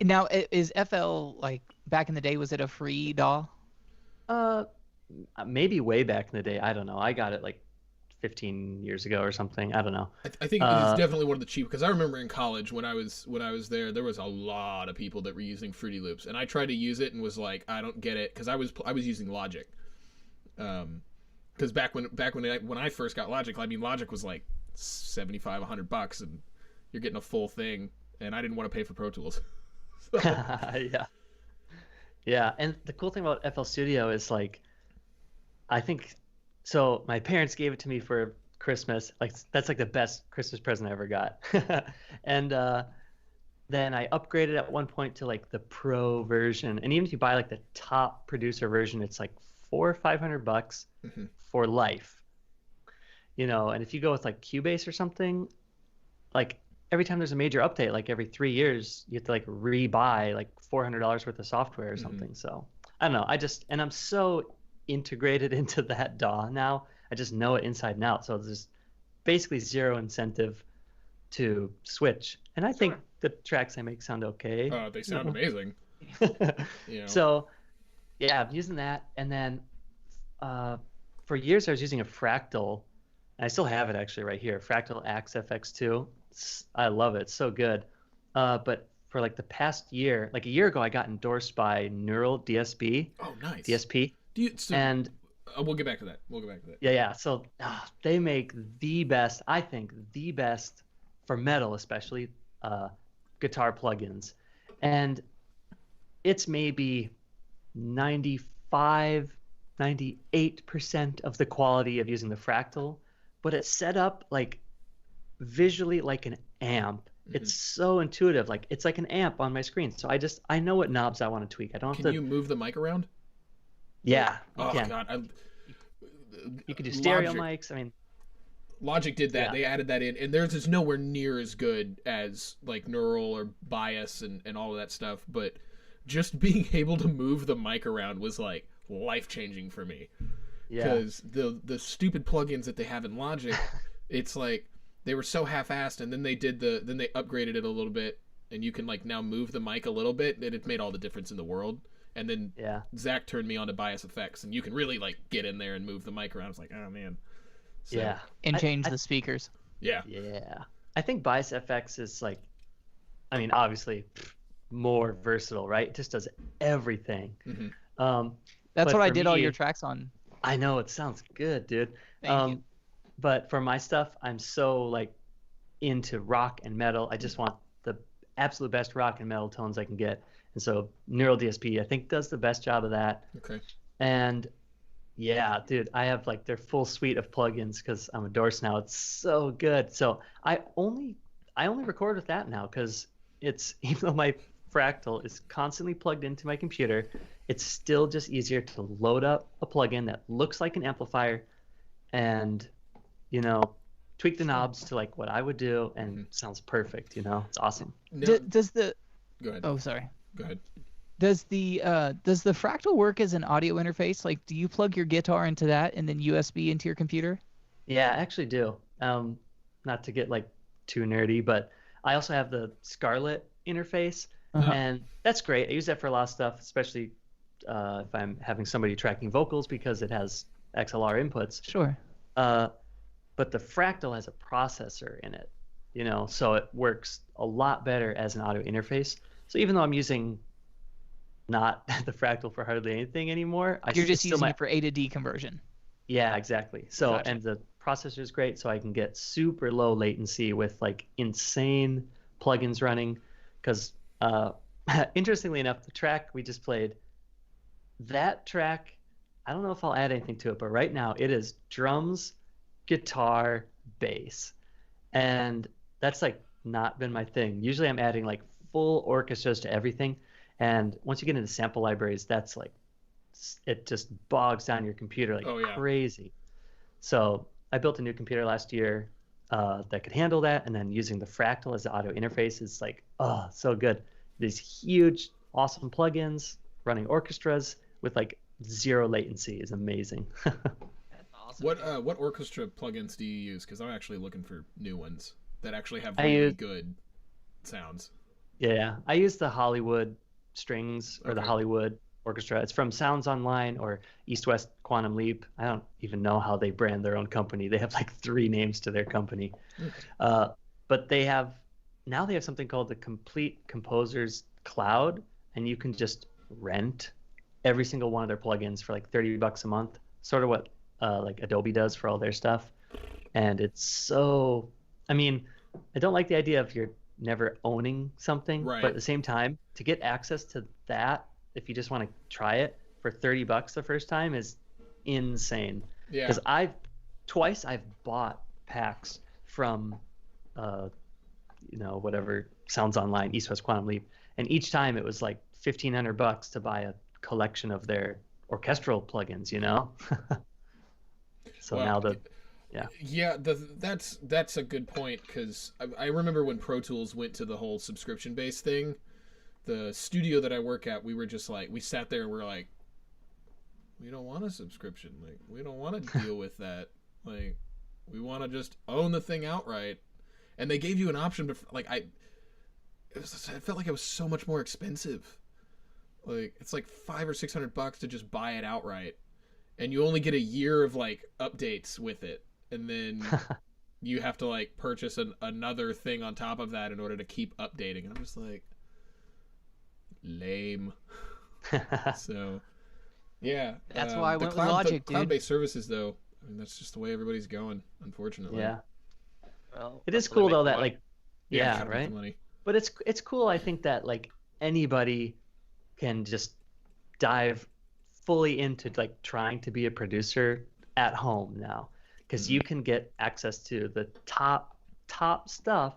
Now, is FL, like, back in the day, was it a free DAW? Maybe way back in the day. I don't know. I got it like 15 years ago or something. I don't know. I think it's definitely one of the cheap, because I remember in college when I was there was a lot of people that were using Fruity Loops, and I tried to use it and was like, I don't get it, because I was using Logic. Because back when I first got Logic, I mean, Logic was like $75-$100, and you're getting a full thing, and I didn't want to pay for Pro Tools. Yeah. And the cool thing about FL Studio is, like, I think, so my parents gave it to me for Christmas. Like, that's like the best Christmas present I ever got. And then I upgraded at one point to like the Pro version, and even if you buy like the top producer version, it's like $400 or $500 for life. And if you go with like Cubase or something, like every time there's a major update, like every 3 years, you have to like rebuy like $400 worth of software or something. So I don't know. And I'm so integrated into that DAW now. I just know it inside and out. So there's basically zero incentive to switch. And I think the tracks I make sound okay. They sound amazing. So yeah, I'm using that. And then for years I was using a Fractal. And I still have it actually right here. Fractal Axe FX2. I love it. It's so good. But for like the past year, like a year ago, I got endorsed by Neural DSP. Oh, nice. DSP. And we'll get back to that. Yeah. So they make the best, I think, the best for metal, especially guitar plugins. And it's maybe 95, 98% of the quality of using the Fractal, but it's set up like visually like an amp. It's so intuitive. Like it's like an amp on my screen. So I know what knobs I want to tweak. I don't have to. Can you move the mic around? Yeah, you can. God, you could do stereo mics. I mean, Logic did that. Yeah. They added that in, and theirs is nowhere near as good as like Neural or Bias and all of that stuff. But just being able to move the mic around was like life-changing for me. Yeah. Because the stupid plugins that they have in Logic, it's like they were so half-assed, and then they upgraded it a little bit, and you can like now move the mic a little bit, and it made all the difference in the world. And then Zach turned me on to Bias Effects, and you can really like get in there and move the mic around. It's like, oh man. So, yeah. And change the speakers. Yeah. Yeah. I think Bias FX is like, I mean, obviously more versatile, right? It just does everything. That's what I did all your tracks on. I know, it sounds good, dude. Thank you. But for my stuff, I'm so like into rock and metal. I just want the absolute best rock and metal tones I can get. And so Neural DSP, I think, does the best job of that. Okay. And yeah, dude, I have like their full suite of plugins because I'm endorsed now. It's so good. So I only record with that now because it's, even though my Fractal is constantly plugged into my computer, it's still just easier to load up a plugin that looks like an amplifier and, you know, tweak the knobs to like what I would do, and sounds perfect. You know, it's awesome. Does the Go ahead. Oh, sorry. Go ahead. Does the Fractal work as an audio interface? Like, do you plug your guitar into that and then USB into your computer? Yeah, I actually do. Not to get like too nerdy, but I also have the Scarlett interface, and that's great. I use that for a lot of stuff, especially if I'm having somebody tracking vocals because it has XLR inputs. Sure. But the Fractal has a processor in it, you know, so it works a lot better as an audio interface. So even though I'm using not the Fractal for hardly anything anymore, you're just using it for A to D conversion. Yeah, exactly. So Gotcha. And the processor is great, so I can get super low latency with like insane plugins running. Because interestingly enough, the track we just played, that track, I don't know if I'll add anything to it, but right now it is drums, guitar, bass, and that's like not been my thing. Usually I'm adding like full orchestras to everything, and once you get into sample libraries, that's like, it just bogs down your computer like crazy. So I built a new computer last year that could handle that, and then using the Fractal as the audio interface is like, oh, so good. These huge awesome plugins running orchestras with like zero latency is amazing. Awesome. What orchestra plugins do you use? Because I'm actually looking for new ones that actually have really good sounds. Yeah, I use the Hollywood strings or the Hollywood orchestra. It's from Sounds Online or East West Quantum Leap. I don't even know how they brand their own company. They have like 3 names to their company. But they have something called the Complete Composers Cloud, and you can just rent every single one of their plugins for like $30 a month, sort of what like Adobe does for all their stuff. And it's so, I mean, I don't like the idea of you're never owning something, but at the same time, to get access to that, if you just want to try it for $30 the first time, is insane. Yeah. Because I've bought packs from, you know, whatever Sounds Online, East West Quantum Leap, and each time it was like $1,500 to buy a collection of their orchestral plugins, you know. So now Yeah, that's a good point, because I remember when Pro Tools went to the whole subscription-based thing, the studio that I work at, we were just like, we sat there and we're like, we don't want a subscription. Like, we don't want to deal with that. Like, we want to just own the thing outright. And they gave you an option to, like, I felt like it was so much more expensive. Like, it's like $500 or $600 to just buy it outright. And you only get a year of, like, updates with it. And then you have to, like, purchase another thing on top of that in order to keep updating. And I'm just like, lame. So, yeah. That's why I went with Logic, dude. Cloud-based services, though, I mean, that's just the way everybody's going, unfortunately. Yeah. Well, it is cool though that money. like, yeah, right. But it's cool. I think that like anybody can just dive fully into like trying to be a producer at home now, because you can get access to the top stuff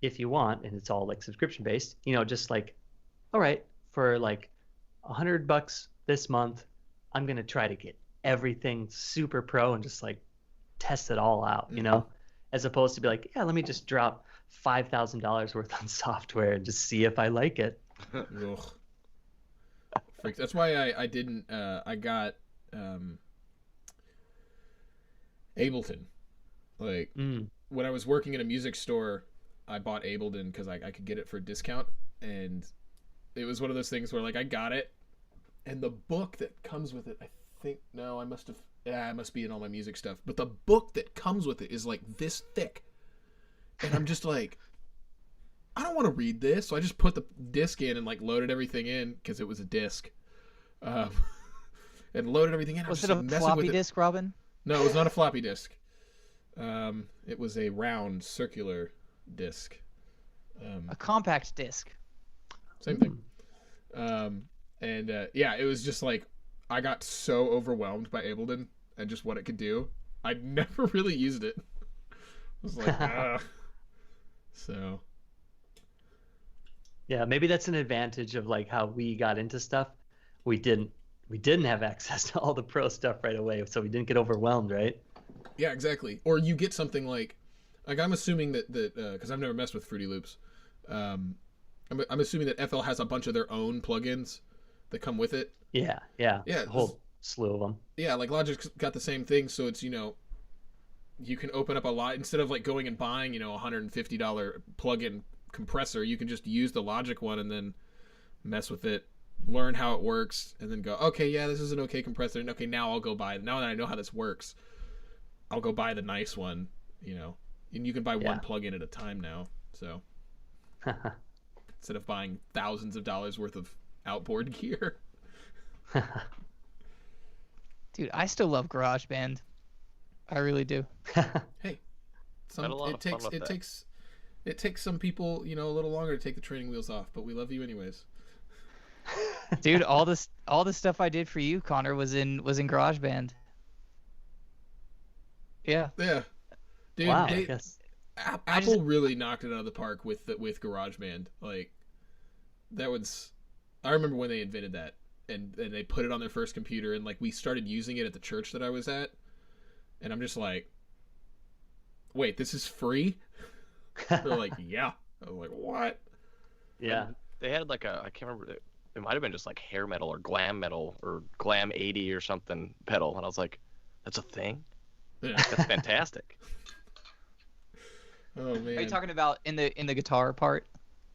if you want, and it's all like subscription based. You know, just like, all right, for like $100 this month, I'm gonna try to get everything super pro and just like test it all out. You know, as opposed to be like, yeah, let me just drop $5,000 worth on software and just see if I like it. Ugh. That's why I didn't. I got Ableton. Like when I was working in a music store, I bought Ableton because I could get it for a discount, and it was one of those things where like I got it, and the book that comes with it, I think I must have. Yeah, it must be in all my music stuff. But the book that comes with it is like this thick, and I'm just like, I don't want to read this. So I just put the disc in and like loaded everything in because it was a disc, and loaded everything in. Was it a floppy disk, Robin? No, it was not a floppy disk. It was a round circular disc. A compact disc. Same thing. Yeah, it was just like I got so overwhelmed by Ableton and just what it could do. I never really used it. I was like, So. Yeah, maybe that's an advantage of like how we got into stuff. We didn't have access to all the pro stuff right away, so we didn't get overwhelmed, right? Yeah, exactly. Or you get something like I'm assuming that because I've never messed with Fruity Loops. I'm assuming that FL has a bunch of their own plugins that come with it. Yeah, a whole slew of them. Yeah, like Logic's got the same thing, so it's, you can open up a lot instead of like going and buying, $150 plugin compressor. You can just use the Logic one and then mess with it, learn how it works, and then go, okay, yeah, this is an okay compressor, and okay, now now that I know how this works, I'll go buy the nice one, and you can buy one plugin at a time now, so instead of buying thousands of dollars worth of outboard gear. Dude, I still love GarageBand. I really do. Hey, it takes some people, a little longer to take the training wheels off, but we love you anyways. Dude, all the stuff I did for you, Connor, was in GarageBand. Yeah. Yeah. Dude, wow, Apple really knocked it out of the park with GarageBand. Like, I remember when they invented that, and they put it on their first computer, and like we started using it at the church that I was at, and I'm just like, wait, this is free? They're like, yeah. I was like, what? Yeah. And they had like I can't remember, it might have been just like hair metal or glam metal or glam 80 or something pedal, and I was like, that's a thing? Yeah. That's fantastic. Oh man. Are you talking about in the guitar part?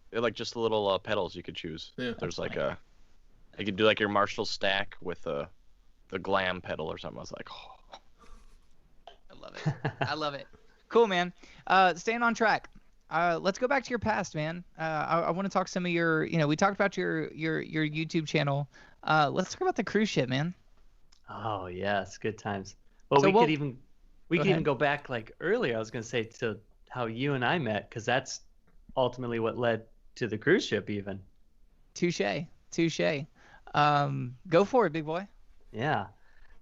They're like just little pedals you could choose. Yeah. There's like you could do like your Marshall stack with the glam pedal or something. I was like, oh. I love it. I love it. Cool, man. Staying on track. Let's go back to your past, man. I want to talk some of your, we talked about your YouTube channel. Let's talk about the cruise ship, man. Oh yes, good times. Well, So we we'll- could even go back like earlier. I was going to say to how you and I met, because that's ultimately what led to the cruise ship even. Touche. Go for it, big boy. Yeah.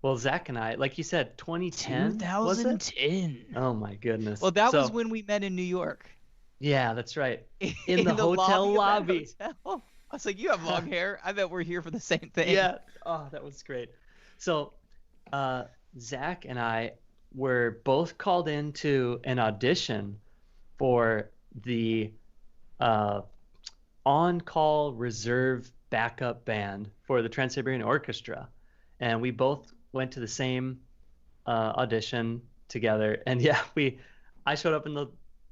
Well, Zach and I, like you said, 2010, was it? 2010. Oh my goodness. Well, that was when we met in New York. Yeah, that's right. In the hotel lobby. Of that hotel. I was like, you have long hair. I bet we're here for the same thing. Yeah. Oh, that was great. So, Zach and I were both called into an audition for the on-call reserve backup band for the Trans-Siberian Orchestra, and we both went to the same audition together. And yeah, I showed up in the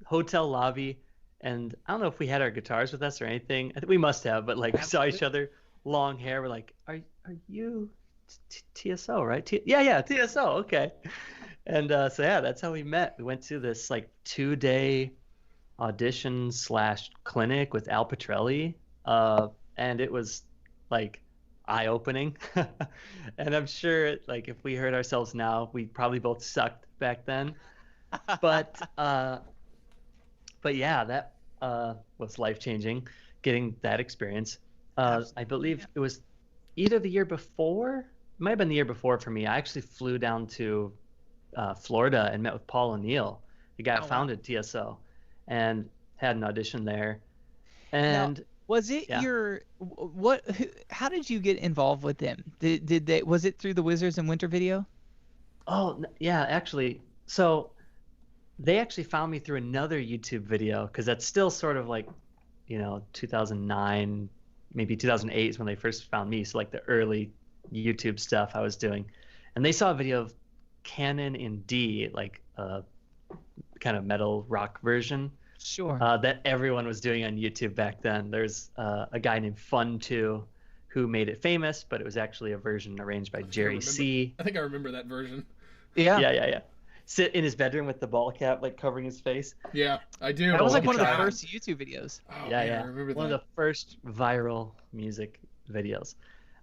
hotel lobby, and I don't know if we had our guitars with us or anything. I think we must have, but like we saw each other, long hair. We're like, are you TSO, right? Yeah, TSO. Okay. And so yeah, that's how we met. We went to this like 2-day audition / clinic with Al Petrelli, and it was like eye-opening. And I'm sure like if we heard ourselves now, we probably both sucked back then. But yeah, that was life-changing, getting that experience. I believe it was either the year before, it might have been the year before for me. I actually flew down to Florida and met with Paul O'Neill, the guy who founded TSO, and had an audition there. And now, was it how did you get involved with them? Was it through the Wizards and Winter video? Oh, yeah, actually. So they actually found me through another YouTube video, because that's still sort of like, 2009, maybe 2008 is when they first found me. So like the early YouTube stuff I was doing. And they saw a video of Canon in D, like a kind of metal rock version. Sure. That everyone was doing on YouTube back then. There's a guy named Fun2 who made it famous, but it was actually a version arranged by Jerry C. I think I remember that version. Yeah. Sit in his bedroom with the ball cap like covering his face. Yeah, I do. That was like one of the first YouTube videos. Oh, yeah. I remember that. One of the first viral music videos.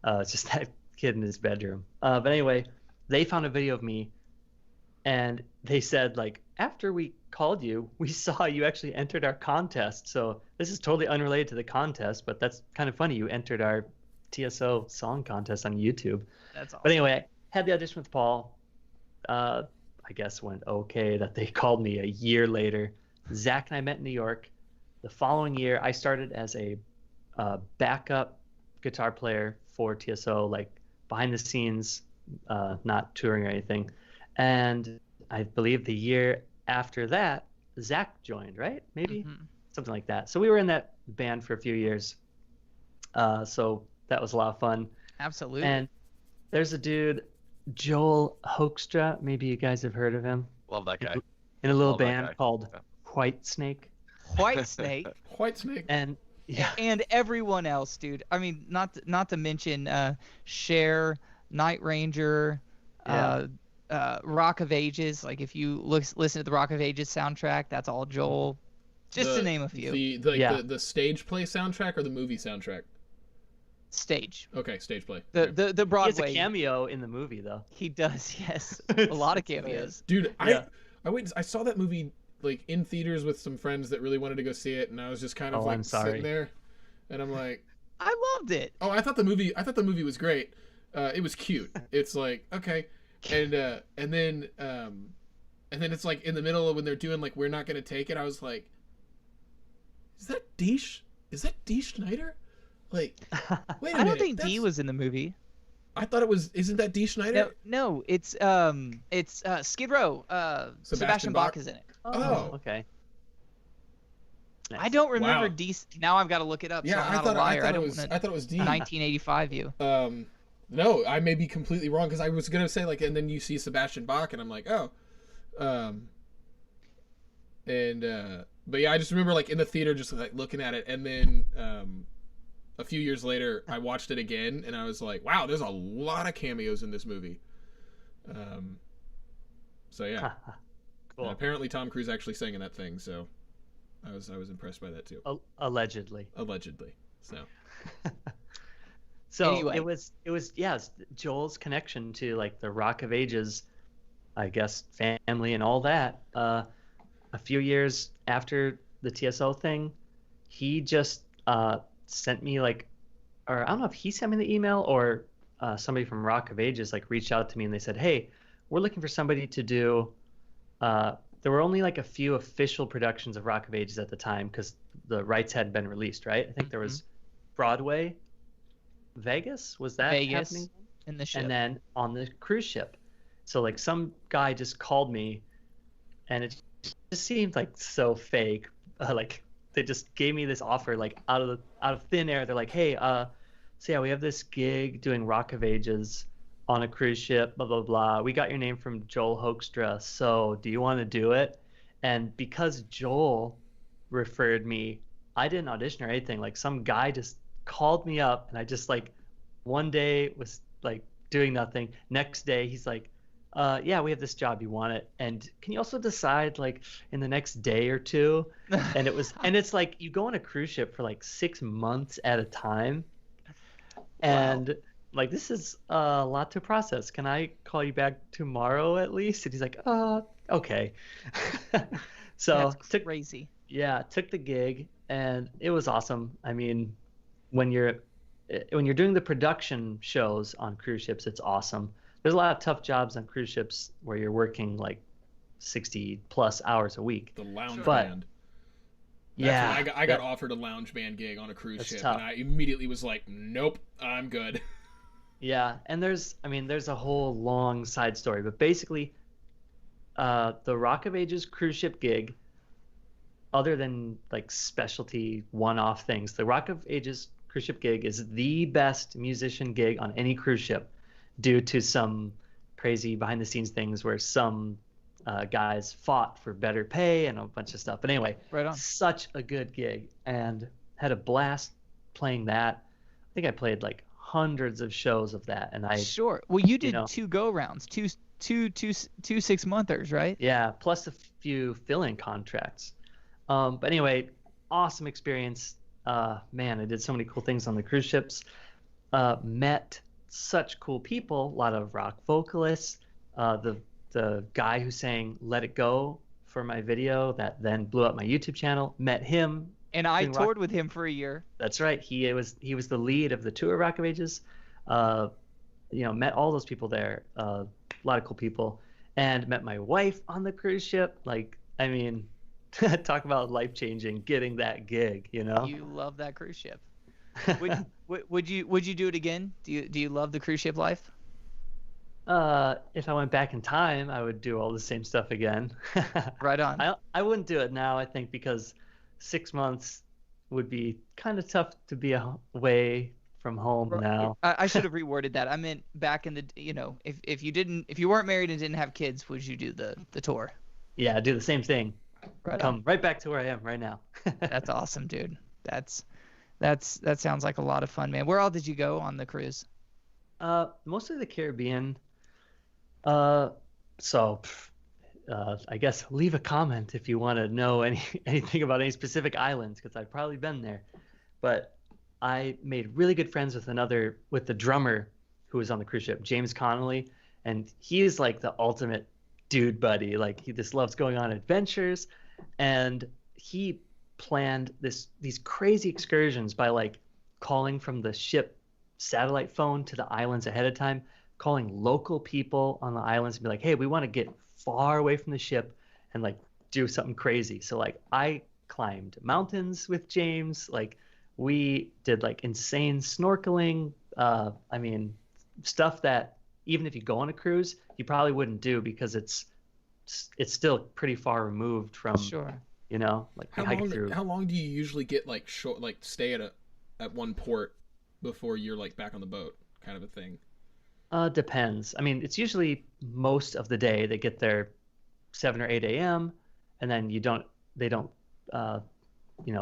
It's just that kid in his bedroom. But anyway, they found a video of me, and they said, like, after we called you, we saw you actually entered our contest. So this is totally unrelated to the contest, but that's kind of funny. You entered our TSO song contest on YouTube. That's awesome. But anyway, I had the audition with Paul. I guess went okay that they called me a year later. Zach and I met in New York. The following year, I started as a backup guitar player for TSO, like behind the scenes, not touring or anything. And I believe the year after that, Zach joined, right? Maybe something like that. So we were in that band for a few years. So that was a lot of fun. Absolutely. And there's a dude, Joel Hoekstra. Maybe you guys have heard of him. Love that guy. In a little band called White Snake. White Snake. White Snake. And yeah. And everyone else, dude. I mean, not to mention Cher, Night Ranger, Rock of Ages. Like if you listen to the Rock of Ages soundtrack, that's all Joel. Just to name a few. The stage play soundtrack or the movie soundtrack? Stage. Okay, stage play. The Broadway. He has a cameo in the movie though. He does, yes. A lot of cameos. Dude, I saw that movie like in theaters with some friends that really wanted to go see it, and I was just kind of sitting there, and I'm like, I loved it. Oh, I thought the movie was great. It was cute. It's like, okay. And then it's like in the middle of when they're doing like We're Not Gonna Take It, I was like, is that Dee Schneider? Like, wait a minute. I don't think Dee was in the movie. I thought it was. Isn't that Dee Schneider? No, it's Skid Row. Sebastian Bach is in it. Oh. Okay. Nice. I don't remember Dee. Now I've got to look it up. Yeah, so I'm not a liar. I thought it was Dee. 1985 you. No, I may be completely wrong because I was gonna say like, and then you see Sebastian Bach, and I'm like, oh, but yeah, I just remember like in the theater just like looking at it, and then a few years later I watched it again, and I was like, wow, there's a lot of cameos in this movie. So yeah, cool. And apparently Tom Cruise actually sang in that thing, so I was impressed by that too. Allegedly. So. So anyway. it was Joel's connection to like the Rock of Ages, I guess, family and all that. A few years after the TSO thing, he just sent me like, or I don't know if he sent me the email or somebody from Rock of Ages like reached out to me and they said, hey, we're looking for somebody to do. There were only like a few official productions of Rock of Ages at the time because the rights hadn't been released, right? I think there was Broadway. Vegas was that Vegas happening in the ship, and then on the cruise ship. So like some guy just called me, and it just seemed like so fake. Like they just gave me this offer like out of thin air. They're like, hey, so yeah, we have this gig doing Rock of Ages on a cruise ship, blah blah blah. We got your name from Joel Hoekstra, so do you want to do it? And because Joel referred me, I didn't audition or anything. Like some guy just called me up, and I just like one day was like doing nothing. Next day he's like, yeah, we have this job, you want it, and can you also decide like in the next day or two? And it's like you go on a cruise ship for like 6 months at a time, and wow. Like this is a lot to process. Can I call you back tomorrow at least? And he's like, okay. So that's crazy. Took the gig, and it was awesome. I mean, when you're doing the production shows on cruise ships, it's awesome. There's a lot of tough jobs on cruise ships where you're working like 60 plus hours a week. The lounge band. Yeah, I got offered a lounge band gig on a cruise ship, tough. And I immediately was like, nope, I'm good. Yeah, and there's a whole long side story, but basically, the Rock of Ages cruise ship gig, other than like specialty one-off things, the Rock of Ages cruise ship gig is the best musician gig on any cruise ship, due to some crazy behind-the-scenes things where some guys fought for better pay and a bunch of stuff. But anyway, right on. Such a good gig, and had a blast playing that. I think I played like hundreds of shows of that, and Sure. Well, you did 2 go-rounds, two 6-monthers, right? Yeah, plus a few fill-in contracts. But anyway, awesome experience. Man, I did so many cool things on the cruise ships. Met such cool people, a lot of rock vocalists. The guy who sang "Let It Go" for my video that then blew up my YouTube channel, met him. And I toured with him for a year. That's right. He was the lead of the tour Rock of Ages. Met all those people there. A lot of cool people, and met my wife on the cruise ship. Like, I mean, talk about life-changing, getting that gig. You know. You love that cruise ship. Would you do it again? Do you love the cruise ship life? If I went back in time, I would do all the same stuff again. Right on. I wouldn't do it now, I think, because 6 months would be kind of tough to be away from home now. I should have reworded that. I meant back in the, if you weren't married and didn't have kids, would you do the tour? Yeah, do the same thing. Right Come right back to where I am right now. That's awesome, dude. That sounds like a lot of fun, man. Where all did you go on the cruise? Mostly the Caribbean. I guess leave a comment if you want to know anything about any specific islands, because I've probably been there. But I made really good friends with the drummer who was on the cruise ship, James Connolly, and he is like the ultimate dude buddy. Like, he just loves going on adventures, and he planned these crazy excursions by like calling from the ship satellite phone to the islands ahead of time, calling local people on the islands and be like, hey, we want to get far away from the ship and like do something crazy. So like I climbed mountains with James. Like we did like insane snorkeling. I mean, stuff that even if you go on a cruise, you probably wouldn't do, because it's still pretty far removed from, sure, like how long do you usually get like short, like stay at one port before you're like back on the boat, kind of a thing? Depends. I mean, it's usually most of the day. They get there 7 or 8 a.m. and then they don't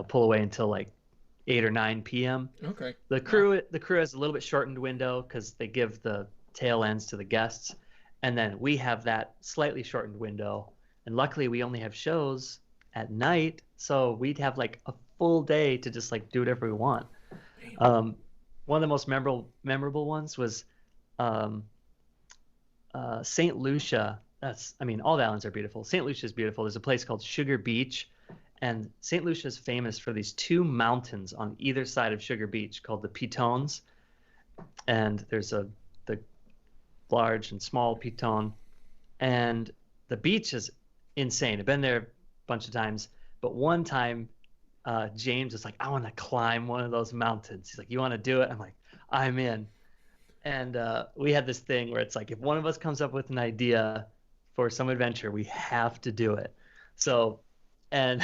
pull away until like 8 or 9 p.m. Okay. The crew has a little bit shortened window because they give the tail ends to the guests, and then we have that slightly shortened window. And luckily, we only have shows at night, so we'd have like a full day to just like do whatever we want. One of the most memorable ones was St. Lucia. All the islands are beautiful. St. Lucia is beautiful. There's a place called Sugar Beach, and St. Lucia is famous for these 2 mountains on either side of Sugar Beach called the Pitones. And there's the large and small Pitone, and the beach is insane. I've been there a bunch of times, but one time James was like, I want to climb one of those mountains. He's like, you want to do it? I'm like, I'm in. And we had this thing where it's like, if one of us comes up with an idea for some adventure, we have to do it. So, and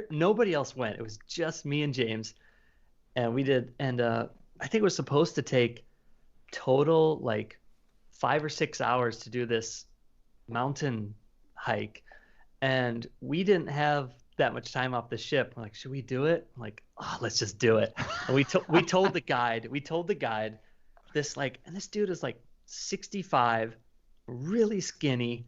nobody else went. It was just me and James, and we did. And I think it was supposed to take total like 5 or 6 hours to do this mountain hike, and we didn't have that much time off the ship. We're like, should we do it? I'm like, oh, let's just do it. And we told the guide this, like, and this dude is like 65, really skinny,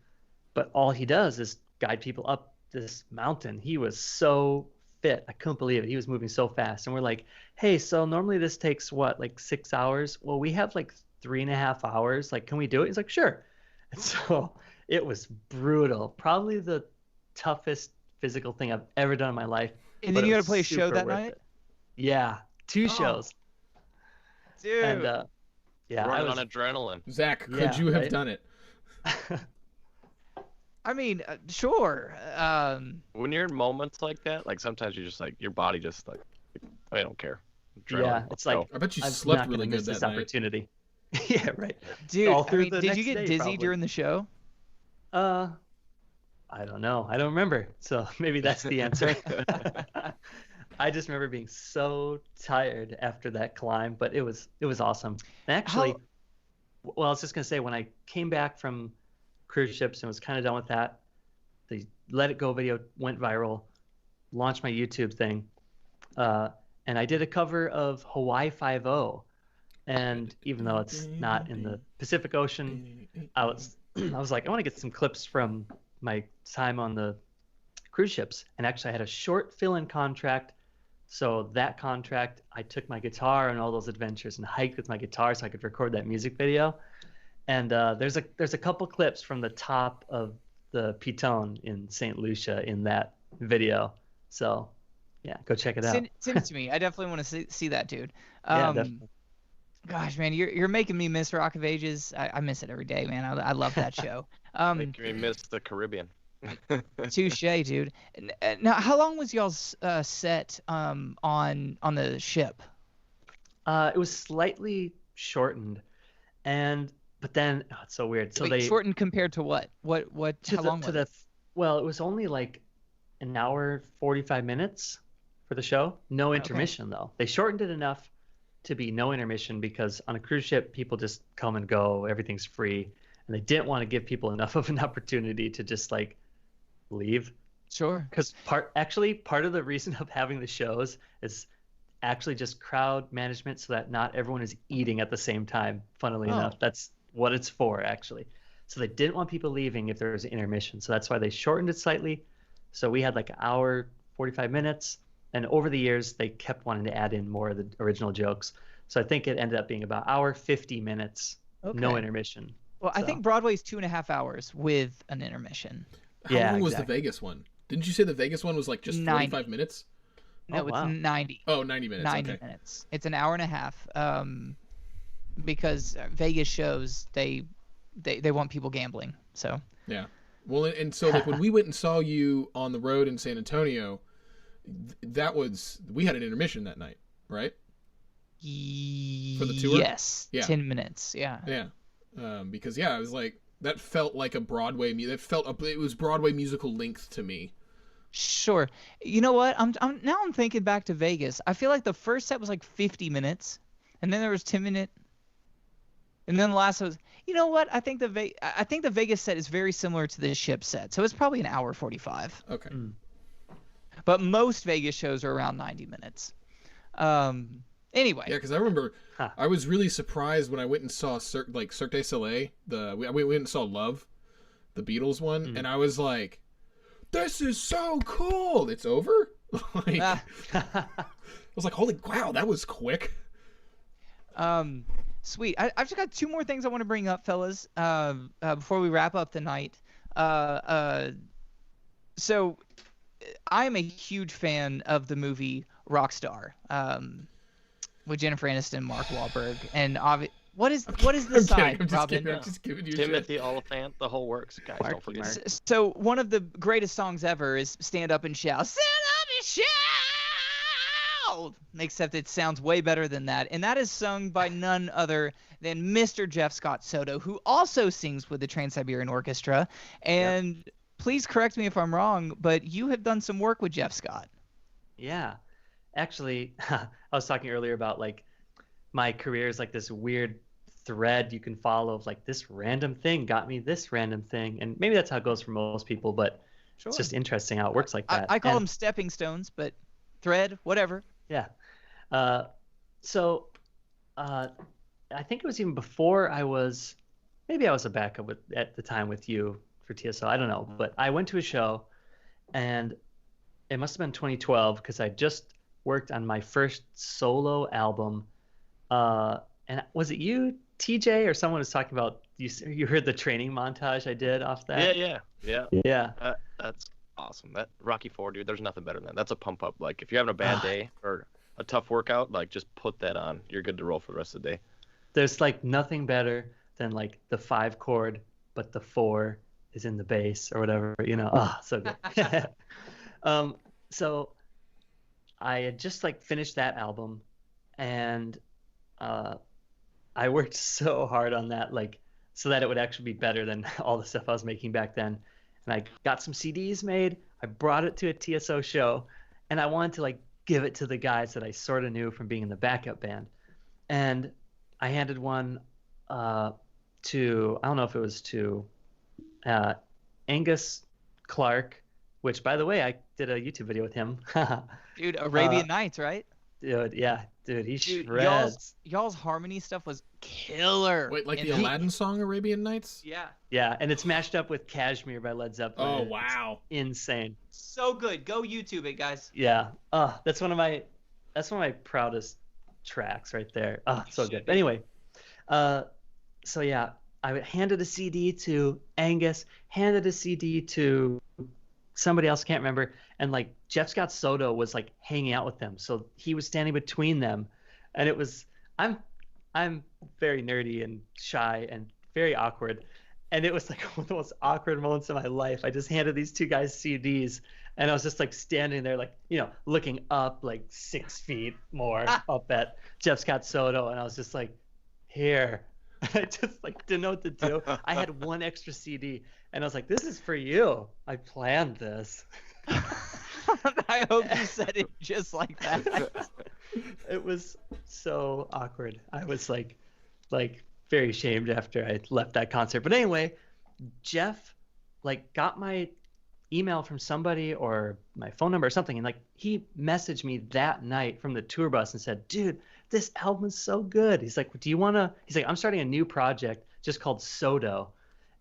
but all he does is guide people up this mountain. He was so fit. I couldn't believe it. He was moving so fast. And we're like, hey, so normally this takes what, like 6 hours? Well, we have like 3.5 hours. Like, can we do it? He's like, sure. And so it was brutal. Probably the toughest physical thing I've ever done in my life. And then you got to play a show that night? Yeah, 2 shows. Dude. And yeah, running on adrenaline. Zach, could you have done it? I mean, sure. When you're in moments like that, like sometimes you're just like, your body just like, I don't care. Adrenaline, yeah, it's like, I bet you I'm slept not really gonna good miss that this night. opportunity. Yeah, right. Dude, All through I mean, the did next you get day, dizzy probably. during the show? I don't know. I don't remember. So maybe that's the answer. I just remember being so tired after that climb, but it was awesome. And actually, well, I was just gonna say, when I came back from cruise ships and was kind of done with that, the Let It Go video went viral, launched my YouTube thing, and I did a cover of Hawaii 5-0. And even though it's not in the Pacific Ocean, I was like, I want to get some clips from my time on the cruise ships. And actually, I had a short fill-in contract. So that contract, I took my guitar on all those adventures and hiked with my guitar so I could record that music video. And there's a couple clips from the top of the Piton in St. Lucia in that video. So yeah, go check it out. Send it to me. I definitely want to see that, dude. Yeah, definitely. Gosh, man, you're making me miss Rock of Ages. I miss it every day, man. I love that show. Making me miss the Caribbean. Touche, dude. Now, how long was y'all's set on the ship? It was slightly shortened, but then it's so weird. So Wait, they shortened compared to what? How long was it? Well, it was only like an hour 45 minutes for the show. No intermission though. They shortened it enough to be no intermission because on a cruise ship people just come and go, everything's free, and they didn't want to give people enough of an opportunity to just like leave. Sure. Because part of the reason of having the shows is actually just crowd management so that not everyone is eating at the same time. Funnily enough, that's what it's for actually. So they didn't want people leaving if there was an intermission. So that's why they shortened it slightly. So we had like an hour 45 minutes. And over the years, they kept wanting to add in more of the original jokes. So I think it ended up being about hour 50 minutes, no intermission. Well, I think Broadway's 2.5 hours with an intermission. How long was the Vegas one? Didn't you say the Vegas one was like just 45 minutes? No, it's 90. Oh, 90 minutes. 90 minutes. It's an hour and a half. Because Vegas shows they want people gambling. So yeah. Well, and so like when we went and saw you on the road in San Antonio, we had an intermission that night, right? For the tour? Yes. Yeah. 10 minutes. Yeah. Yeah. Because I was like, that felt like a Broadway. It was Broadway musical length to me. Sure. You know what? I'm thinking back to Vegas. I feel like the first set was like 50 minutes, and then there was 10-minute, and then the last was. You know what? I think the Vegas set is very similar to the ship set, so it's probably an hour 45. Okay. But most Vegas shows are around 90 minutes. Anyway. Yeah, because I remember I was really surprised when I went and saw Cirque du Soleil. We went and saw Love, the Beatles one, and I was like, "This is so cool!" It's over. I was like, "Holy wow, that was quick." Sweet. I've just got 2 more things I want to bring up, fellas, before we wrap up the night. So I'm a huge fan of the movie Rockstar, with Jennifer Aniston, Mark Wahlberg, and what is the sign, Robin? I'm just giving you Timothy Oliphant, the whole works, guys. Don't forget. So one of the greatest songs ever is "Stand Up and Shout." Stand up and Oh, except it sounds way better than that. And that is sung by none other than Mr. Jeff Scott Soto, who also sings with the Trans-Siberian Orchestra. And please correct me if I'm wrong, but you have done some work with Jeff Scott. Yeah. Actually, I was talking earlier about like my career is like this weird thread you can follow of like this random thing got me this random thing. And maybe that's how it goes for most people, but it's just interesting how it works like that. I call them stepping stones, but thread, whatever. Yeah. So I think it was even before maybe I was a backup at the time with you for TSO. I don't know, but I went to a show and it must have been 2012 because I just worked on my first solo album. And was it you, TJ, or someone was talking about you heard the training montage I did off that? Yeah. That's awesome. That Rocky IV, dude, there's nothing better than that. That's a pump up. Like if you're having a bad day or a tough workout, like just put that on. You're good to roll for the rest of the day. There's like nothing better than like the 5 chord, but the 4 is in the bass or whatever, so good. So I had just like finished that album and I worked so hard on that, like so that it would actually be better than all the stuff I was making back then. And I got some CDs made. I brought it to a TSO show, and I wanted to like give it to the guys that I sort of knew from being in the backup band. And I handed one to, I don't know if it was to Angus Clark, which by the way, I did a YouTube video with him. Dude, Arabian Nights, right? Dude, yeah, dude, he shreds. Y'all's harmony stuff was killer. Wait, like the Aladdin song Arabian Nights? Yeah. Yeah, and it's mashed up with Kashmir by Led Zeppelin. Oh, wow. It's insane. So good. Go YouTube it, guys. Yeah. That's one of my proudest tracks right there. So good. But anyway, so yeah, I handed a CD to Angus, handed a CD to somebody else, can't remember, and like Jeff Scott Soto was like hanging out with them, so he was standing between them, and it was I'm very nerdy and shy and very awkward, and it was like one of the most awkward moments of my life. I just handed these two guys CDs, and I was just like standing there like looking up like 6 feet more up at Jeff Scott Soto, and I was just like, here. I just like didn't know what to do. I had one extra CD, and I was like, "This is for you. I planned this." I hope you said it just like that. It was so awkward. I was like very ashamed after I left that concert. But anyway, Jeff like got my email from somebody or my phone number or something, and like he messaged me that night from the tour bus and said, "Dude, this album is so good." He's like, "Do you want to?" He's like, "I'm starting a new project just called Soto,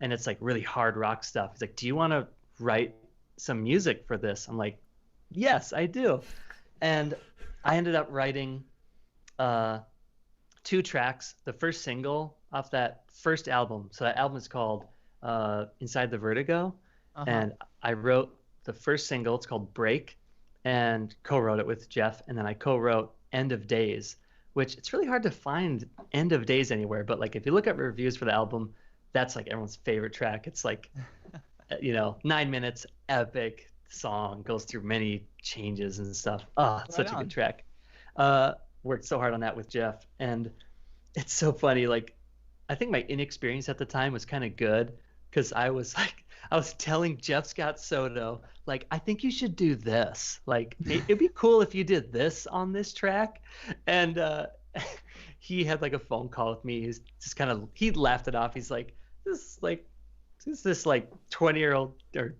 and it's like really hard rock stuff." He's like, "Do you want to write some music for this?" I'm like, "Yes, I do." And I ended up writing 2 tracks, the first single off that first album. So that album is called Inside the Vertigo. And I wrote the first single, it's called Break, and co-wrote it with Jeff. And then I co-wrote End of Days, which it's really hard to find End of Days anywhere. But like if you look at reviews for the album, that's like everyone's favorite track. It's like, 9 minutes, epic song, goes through many changes and stuff. It's such a good track. Worked so hard on that with Jeff. And it's so funny. Like, I think my inexperience at the time was kind of good because I was telling Jeff Scott Soto, like, I think you should do this. Like, it'd be cool if you did this on this track. And he had like a phone call with me. He's just he laughed it off. He's like, this 20-year-old or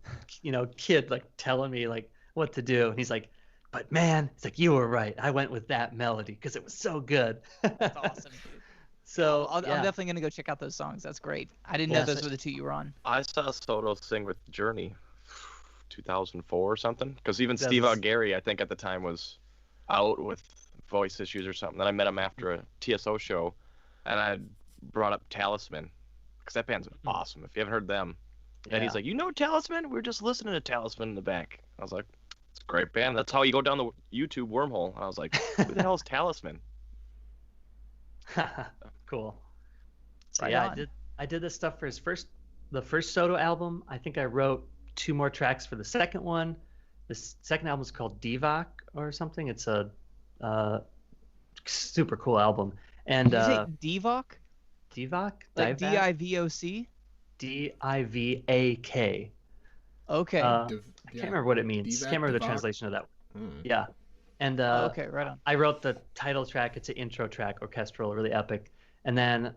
kid like telling me like what to do. And he's like, but man, it's like, you were right. I went with that melody because it was so good. That's awesome, dude. So I'm definitely gonna go check out those songs. That's great. I didn't know those were the 2 you were on. I saw Soto sing with Journey, 2004 or something. Because even Steve Augeri, I think at the time was out with voice issues or something. Then I met him after a TSO show, and I brought up Talisman, because that band's awesome. If you haven't heard them, and he's like, Talisman? We were just listening to Talisman in the back. I was like, it's a great band. That's how you go down the YouTube wormhole. And I was like, who the hell is Talisman? Cool. So Right yeah, on. I did this stuff for the first Soto album. I think I wrote 2 more tracks for the second one. The second album is called Divac or something. It's a Super cool album. And Did you say Divock? Divock? Like Divac? Divoc? Divak. Okay. I can't remember what it means. Divac, Can't remember the Divock? translation of that. Hmm. Yeah. And Okay, right on. I wrote the title track. It's an intro track, orchestral, really epic. And then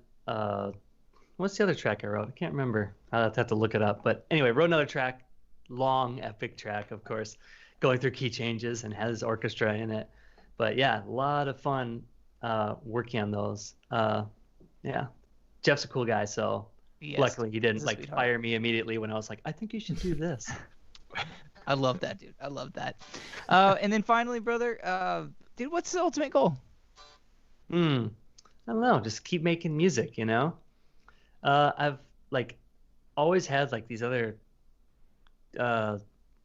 what's the other track I wrote? I can't remember. I'll have to look it up. But anyway, wrote another track, long, epic track, of course, going through key changes and has orchestra in it. But yeah, a lot of fun working on those. Yeah. Jeff's a cool guy, so Yes, luckily he didn't he's a like sweetheart. fire me immediately when I was like, I think you should do this. I love that, dude. I love that. And then finally, brother, dude, what's the ultimate goal? I don't know. Just keep making music, you know? I've like always had like these other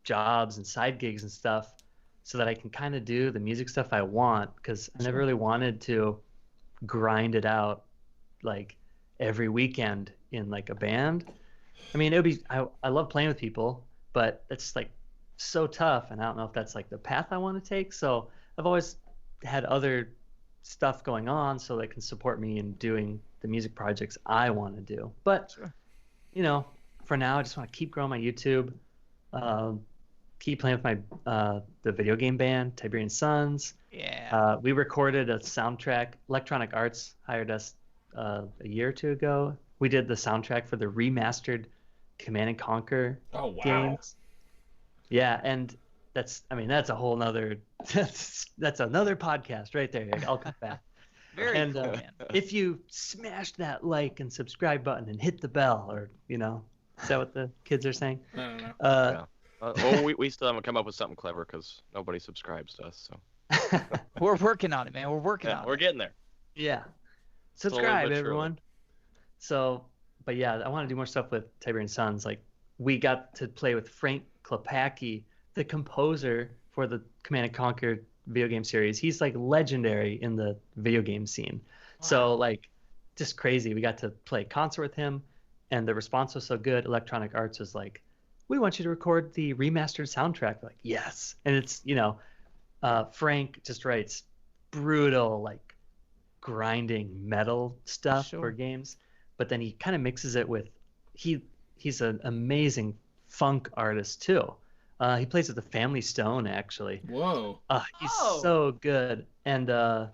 jobs and side gigs and stuff so that I can kind of do the music stuff I want, because I never really wanted to grind it out like every weekend in like a band. I mean, it would be, I love playing with people, but it's like so tough, and I don't know if that's like the path I want to take. So I've always had other stuff going on so they can support me in doing the music projects I want to do. But you know, for now, I just want to keep growing my YouTube, keep playing with my the video game band Tiberian Sons. Yeah. We recorded a soundtrack. Electronic Arts hired us a year or two ago. We did the soundtrack for the remastered Command and Conquer games. Yeah, and that's a whole nother that's another podcast right there. I'll come back. Very cool, man. If you smash that like and subscribe button and hit the bell, or is that what the kids are saying? I don't know. Yeah. Well, we still haven't come up with something clever because nobody subscribes to us. So We're working on it, man. We're working on we're it. getting there. Yeah. Slowly Subscribe, but surely. everyone. So, but yeah, I want to do more stuff with Tiberian Sons. Like, we got to play with Frank Klepacki, the composer for the Command and Conquer video game series. He's like legendary in the video game scene. So like, just crazy. We got to play concert with him, and the response was so good. Electronic Arts was like, we want you to record the remastered soundtrack. Like, yes. And it's, Frank just writes brutal, like grinding metal stuff for games, but then he kind of mixes it with, he's an amazing funk artist too. He plays with the Family Stone, actually. Whoa. He's so good. And I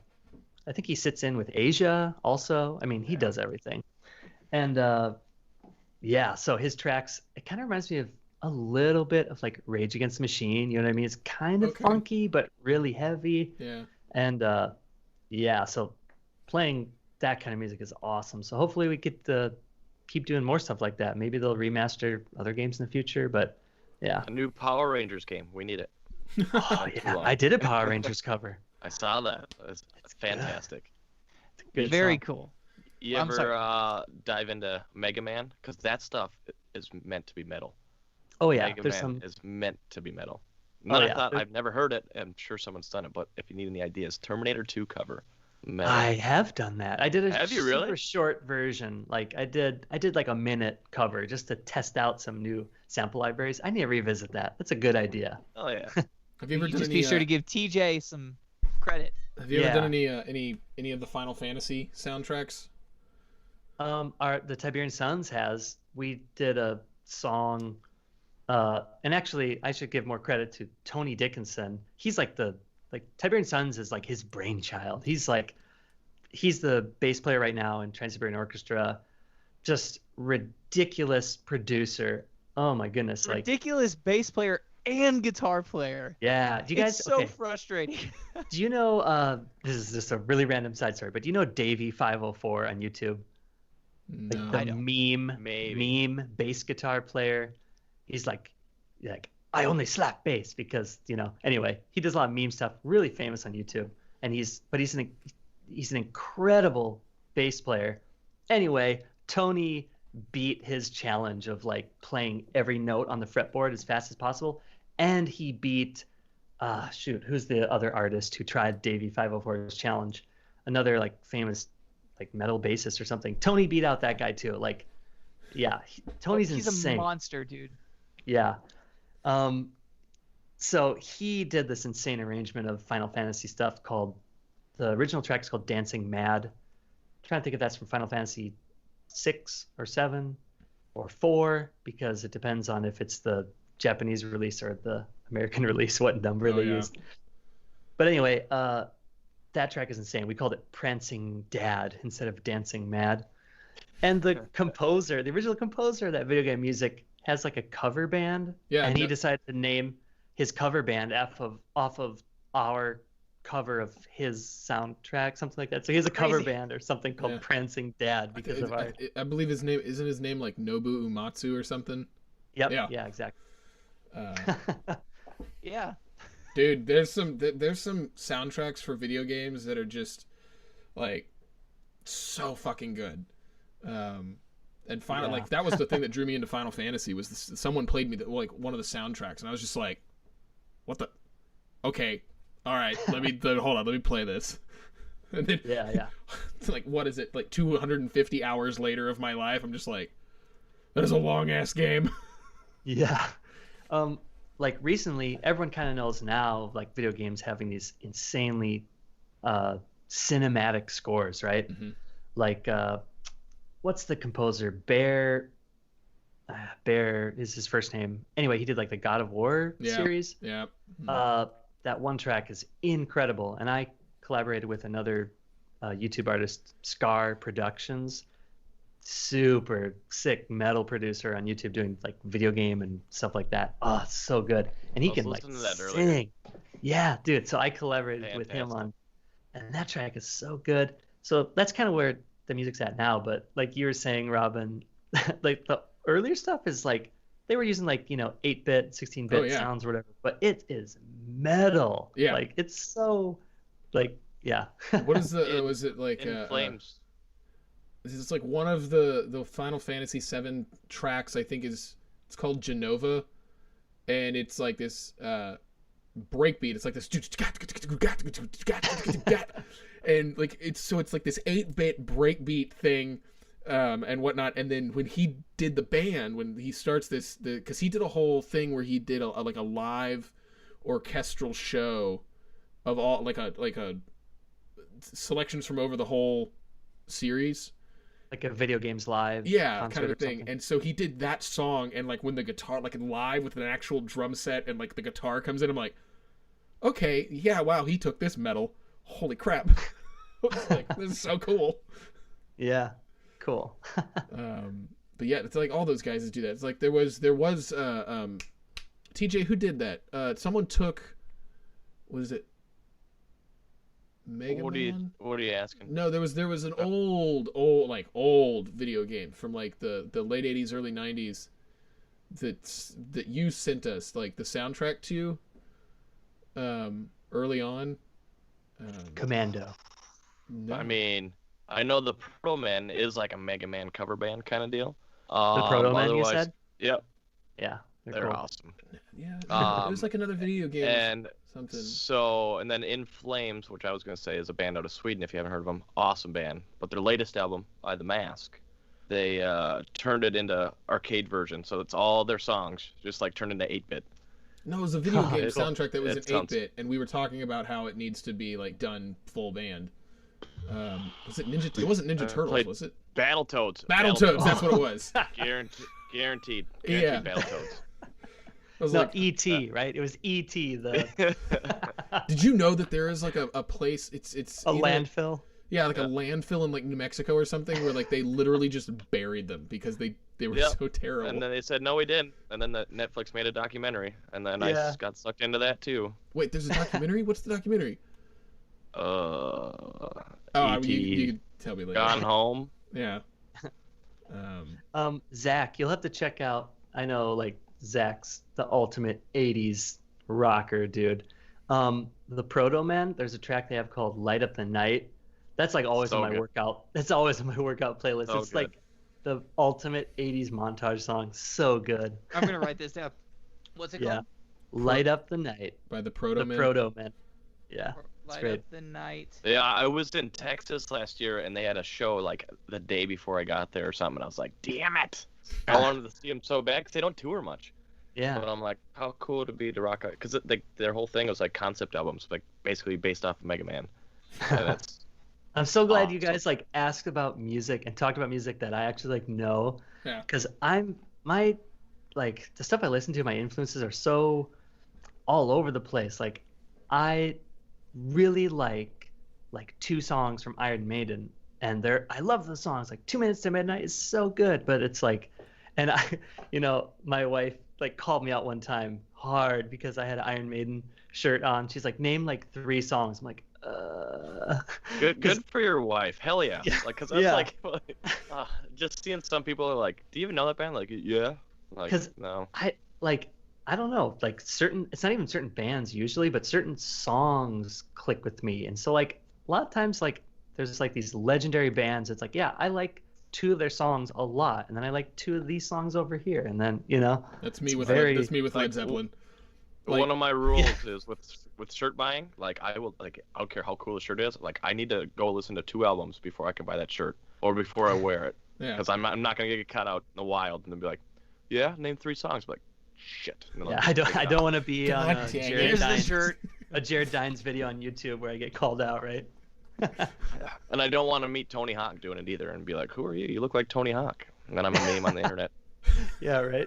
think he sits in with Asia also. I mean, he does everything. And yeah, so his tracks, it kind of reminds me of a little bit of like Rage Against the Machine. You know what I mean? It's kind of funky, but really heavy. Yeah. And yeah, so playing that kind of music is awesome. So hopefully we get to keep doing more stuff like that. Maybe they'll remaster other games in the future, but yeah. A new Power Rangers game. We need it. Oh yeah, I did a Power Rangers cover. I saw that. It's fantastic. Good Very song. cool. You I'm ever dive into Mega Man? Because that stuff is meant to be metal. Oh yeah, Mega there's Man some. is meant to be metal. Oh, I yeah. thought I've never heard it. I'm sure someone's done it, but if you need any ideas, Terminator 2 cover. Metal. I have done that. I did a Have you really? super short version. Like I did like a minute cover just to test out some new sample libraries. I need to revisit that. That's a good idea. Oh yeah. Have you ever done Just any? be sure to give TJ some credit. Have you ever done Yeah. any of the Final Fantasy soundtracks? The Tiberian Sons has. We did a song, and actually I should give more credit to Tony Dickinson. He's like Tiberian Sons is like his brainchild. He's the bass player right now in Trans-Siberian Orchestra. Just ridiculous producer. Oh my goodness! Ridiculous bass player and guitar player. Yeah. Do you guys? It's so okay. frustrating. Do you know? This is just a really random side story, but do you know Davey 504 on YouTube? No. The meme bass guitar player. He's like I only slap bass because anyway, he does a lot of meme stuff, really famous on YouTube, and he's an incredible bass player. Anyway, Tony beat his challenge of like playing every note on the fretboard as fast as possible, and he beat who's the other artist who tried Davey 504's challenge? Another like famous like metal bassist or something. Tony beat out that guy too. Like, yeah, Tony's He's insane. a monster, dude. Yeah. So he did this insane arrangement of Final Fantasy stuff called, the original track is called Dancing Mad. I'm trying to think if that's from Final Fantasy 6 or 7 or 4, because it depends on if it's the Japanese release or the American release, what number they used. But anyway, that track is insane. We called it Prancing Dad instead of Dancing Mad. And the composer, the original composer of that video game music, has like a cover band. Yeah. And he decided to name his cover band off of our cover of his soundtrack, something like that. So he has a cover band or something called Prancing Dad because of our. I believe his name isn't his name like Nobu Umatsu or something. Yep. Yeah. Exactly. Yeah. Dude, there's some soundtracks for video games that are just like so fucking good. And final, like that was the thing that drew me into Final Fantasy was someone played me like one of the soundtracks, and I was just like, "What the? Okay, all right, hold on, let me play this." And then it's like, what is it? Like 250 hours later of my life, I'm just like, that is a long ass game. Yeah. Like recently, everyone kind of knows now, like video games having these insanely cinematic scores, right? Mm-hmm. Like, what's the composer? Bear is his first name. Anyway, he did like the God of War series. Yeah. That one track is incredible, and I collaborated with another YouTube artist, Scar Productions. Super sick metal producer on YouTube doing like video game and stuff like that. Oh, it's so good. And he can like sing. Yeah, dude. So I collaborated with him on, and that track is so good. So that's kind of where the music's at now. But like you were saying, Robin, like the earlier stuff is like, they were using like, 8-bit, 16-bit sounds or whatever, but it is metal. Yeah. Like it's so like, yeah. What is the, was it like, In Flames. It's like one of the Final Fantasy VII tracks, I think it's called Genova, and it's like this breakbeat. It's like this, and like it's like this 8-bit breakbeat thing, and whatnot. And then when he did the band, when he starts because he did a whole thing where he did a live orchestral show of all like a selections from over the whole series. Like a video games live kind of a thing. And so he did that song, and like when the guitar, like live with an actual drum set, and like the guitar comes in, I'm like, okay, yeah, wow, he took this metal. Holy crap. Like, this is so cool. Yeah, cool. But yeah, it's like all those guys do that. It's like there was TJ, who did that? Someone took, what is it? Mega Man? What are you asking? No, there was an old video game from like the late 80s, early 90s that you sent us like the soundtrack to early on. Commando. No. I mean, I know the Proto Man is like a Mega Man cover band kind of deal. The Proto Man, you said? Yep. Yeah, they're cool. awesome. Yeah, it was like another video game. And something. So, and then In Flames, which I was going to say is a band out of Sweden, if you haven't heard of them. Awesome band. But their latest album, The Mask, they turned it into arcade version. So it's all their songs, just like turned into 8-bit. No, it was a video game soundtrack that was an 8-bit, and we were talking about how it needs to be like done full band. Was it Ninja? It wasn't Ninja Turtles, was it? Battletoads. Battletoads, that's what it was. Guaranteed. Yeah. Battletoads. Like, E.T., right? It was E.T. Did you know that there is like a place? It's a landfill. Yeah, like a landfill in like New Mexico or something, where like they literally just buried them because they were so terrible. And then they said no, we didn't. And then Netflix made a documentary, and then I got sucked into that too. Wait, there's a documentary? What's the documentary? E.T. You can tell me later. Gone Home. Yeah. Zach, you'll have to check out. I know, like Zach's the ultimate '80s rocker, dude. The Proto Man. There's a track they have called "Light Up the Night." That's like always in my workout. That's always in my workout playlist. It's good. Like the ultimate '80s montage song. So good. I'm gonna write this down. What's it called? "Light Up the Night" by the Proto Man. The Proto Man. Yeah. Light Up the Night. Yeah, I was in Texas last year, and they had a show like the day before I got there or something. And I was like, damn it! I wanted to see them so bad because they don't tour much. Yeah. But I'm like, how cool would it be to rock out? Because their whole thing was like concept albums, like basically based off of Mega Man. And that's I'm so glad you awesome. guys like asked about music and talked about music that I actually like know. Yeah. Because my like the stuff I listen to, my influences are so all over the place. Like I really like 2 songs from Iron Maiden, and I love the songs. Like 2 Minutes to Midnight is so good, but it's like, and my wife like called me out one time hard because I had an Iron Maiden shirt on. She's like, name like 3 songs. I'm like, good for your wife. Hell yeah. Yeah. Like, cause that's Yeah. like just seeing some people are like, do you even know that band? Like, yeah. Like, 'Cause no. I don't know, like it's not even certain bands usually, but certain songs click with me. And so like a lot of times like there's like these legendary bands. It's like, yeah, I like 2 of their songs a lot, and then I like 2 of these songs over here, and then That's me it's with very- that's me with Led like, Zeppelin. One of my rules is with shirt buying, like I don't care how cool the shirt is, like I need to go listen to 2 albums before I can buy that shirt or before I wear it. Yeah. Because I'm not gonna get caught out in the wild and then be like, yeah, name 3 songs. But like, shit. And then Yeah, I'll take I it don't off. want to be God on dang it. Jared Here's the Dines, shirt. a Jared Dines video on YouTube where I get called out, right? And I don't want to meet Tony Hawk doing it either and be like, who are you? You look like Tony Hawk. And then I'm a meme on the internet. Yeah, right.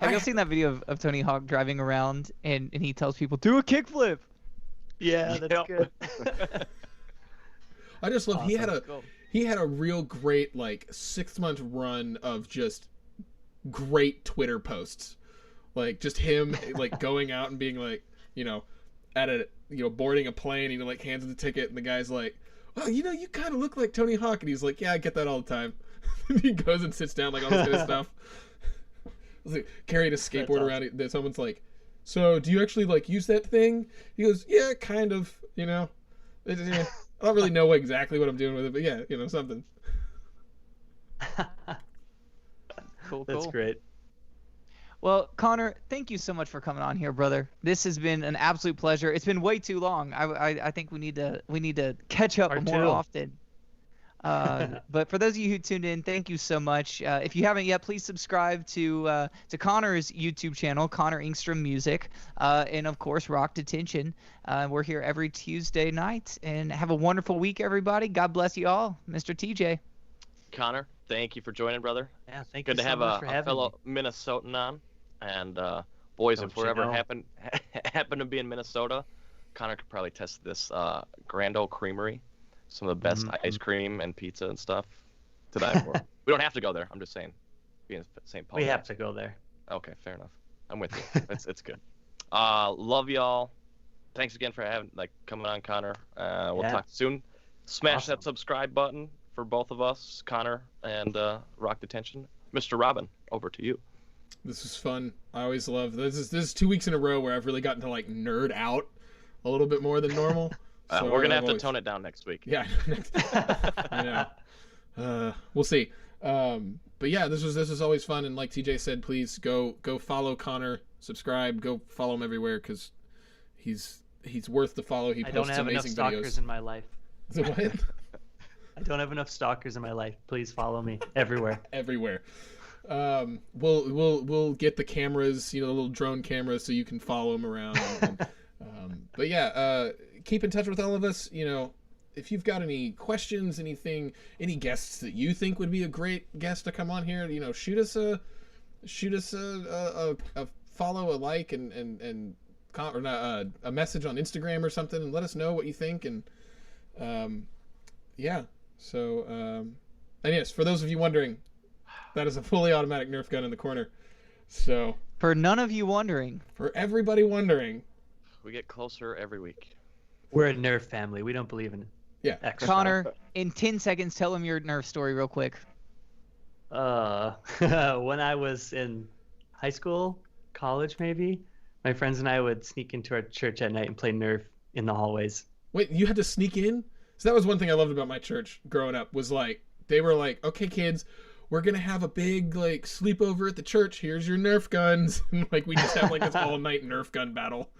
Have you seen that video of Tony Hawk driving around and he tells people, do a kickflip? Yeah, that's Yep. good. I just love Awesome. he had a real great like 6-month run of just great Twitter posts. Like just him like going out and being like, at a boarding a plane, he like hands the ticket and the guy's like, "Oh, you kind of look like Tony Hawk." And he's like, "Yeah, I get that all the time." And he goes and sits down like all this kind of stuff. Like, carrying a skateboard around. Then someone's like, "So, do you actually like use that thing?" He goes, "Yeah, kind of. I don't really know exactly what I'm doing with it, but yeah, something." Cool, That's cool. great. Well, Connor, thank you so much for coming on here, brother. This has been an absolute pleasure. It's been way too long. I think we need to catch up Part more 2. often. But for those of you who tuned in, thank you so much. If you haven't yet, please subscribe to Connor's YouTube channel, Connor Ingstrom Music, and of course Rock Detention. We're here every Tuesday night, and have a wonderful week, everybody. God bless you all, Mr. TJ. Connor, thank you for joining, brother. Yeah, thank Good you to so have much for a having fellow me. Minnesotan on. And boys, Don't if we're you ever know? happen to be in Minnesota, Connor could probably test this Grand Ole Creamery. Some of the best ice cream and pizza and stuff to die for. We don't have to go there. I'm just saying. Being St. Paul. We have to go there. Okay, fair enough. I'm with you. It's good. Love y'all. Thanks again for coming on, Connor. We'll Yeah. talk soon. Smash Awesome. that subscribe button for both of us, Connor and Rock Detention. Mr. Robin, over to you. This is fun. I always love this. Is 2 weeks in a row where I've really gotten to like nerd out a little bit more than normal. So We're gonna I've have to always- tone it down next week. Yeah, I know. We'll see. But yeah, this was always fun. And like TJ said, please go follow Connor, subscribe, go follow him everywhere because he's worth the follow. He I don't posts have enough amazing stalkers videos. in my life. So what? I don't have enough stalkers in my life. Please follow me everywhere. Everywhere. We'll get the cameras, the little drone cameras, so you can follow him around. But yeah, keep in touch with all of us. If you've got any questions, anything, any guests that you think would be a great guest to come on here, shoot us a follow, a like, and or not, a message on Instagram or something, and let us know what you think. And yeah. So and yes, for those of you wondering, that is a fully automatic Nerf gun in the corner. So For none of you wondering, for everybody wondering, We get closer every week. We're a Nerf family. We don't believe in yeah. extra. Connor, in 10 seconds, tell him your Nerf story real quick. When I was in high school, college maybe, my friends and I would sneak into our church at night and play Nerf in the hallways. Wait, you had to sneak in? So that was one thing I loved about my church growing up, was like they were like, "Okay, kids, we're gonna have a big like sleepover at the church. Here's your Nerf guns." And like we just have like this all night Nerf gun battle.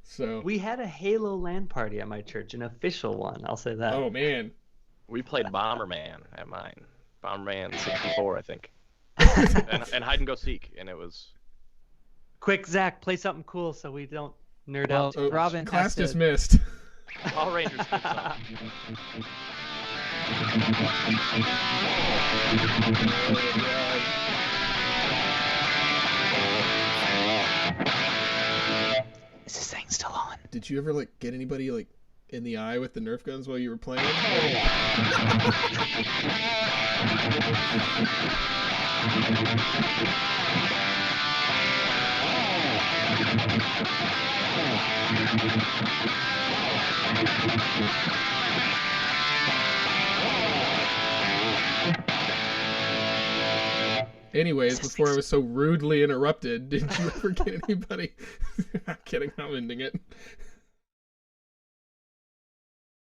So We had a Halo LAN party at my church, an official one. I'll say that. oh man. We played Bomberman at mine. Bomberman 64, I think. and hide and go seek, and it was Quick, Zach, play something cool so we don't nerd Well, out. Oh, Robin class has to- dismissed. Power Rangers good song. Is this thing still on? Did you ever like get anybody like in the eye with the Nerf guns while you were playing? Anyways, before I was so rudely interrupted, did you ever get anybody? I'm kidding, I'm ending it.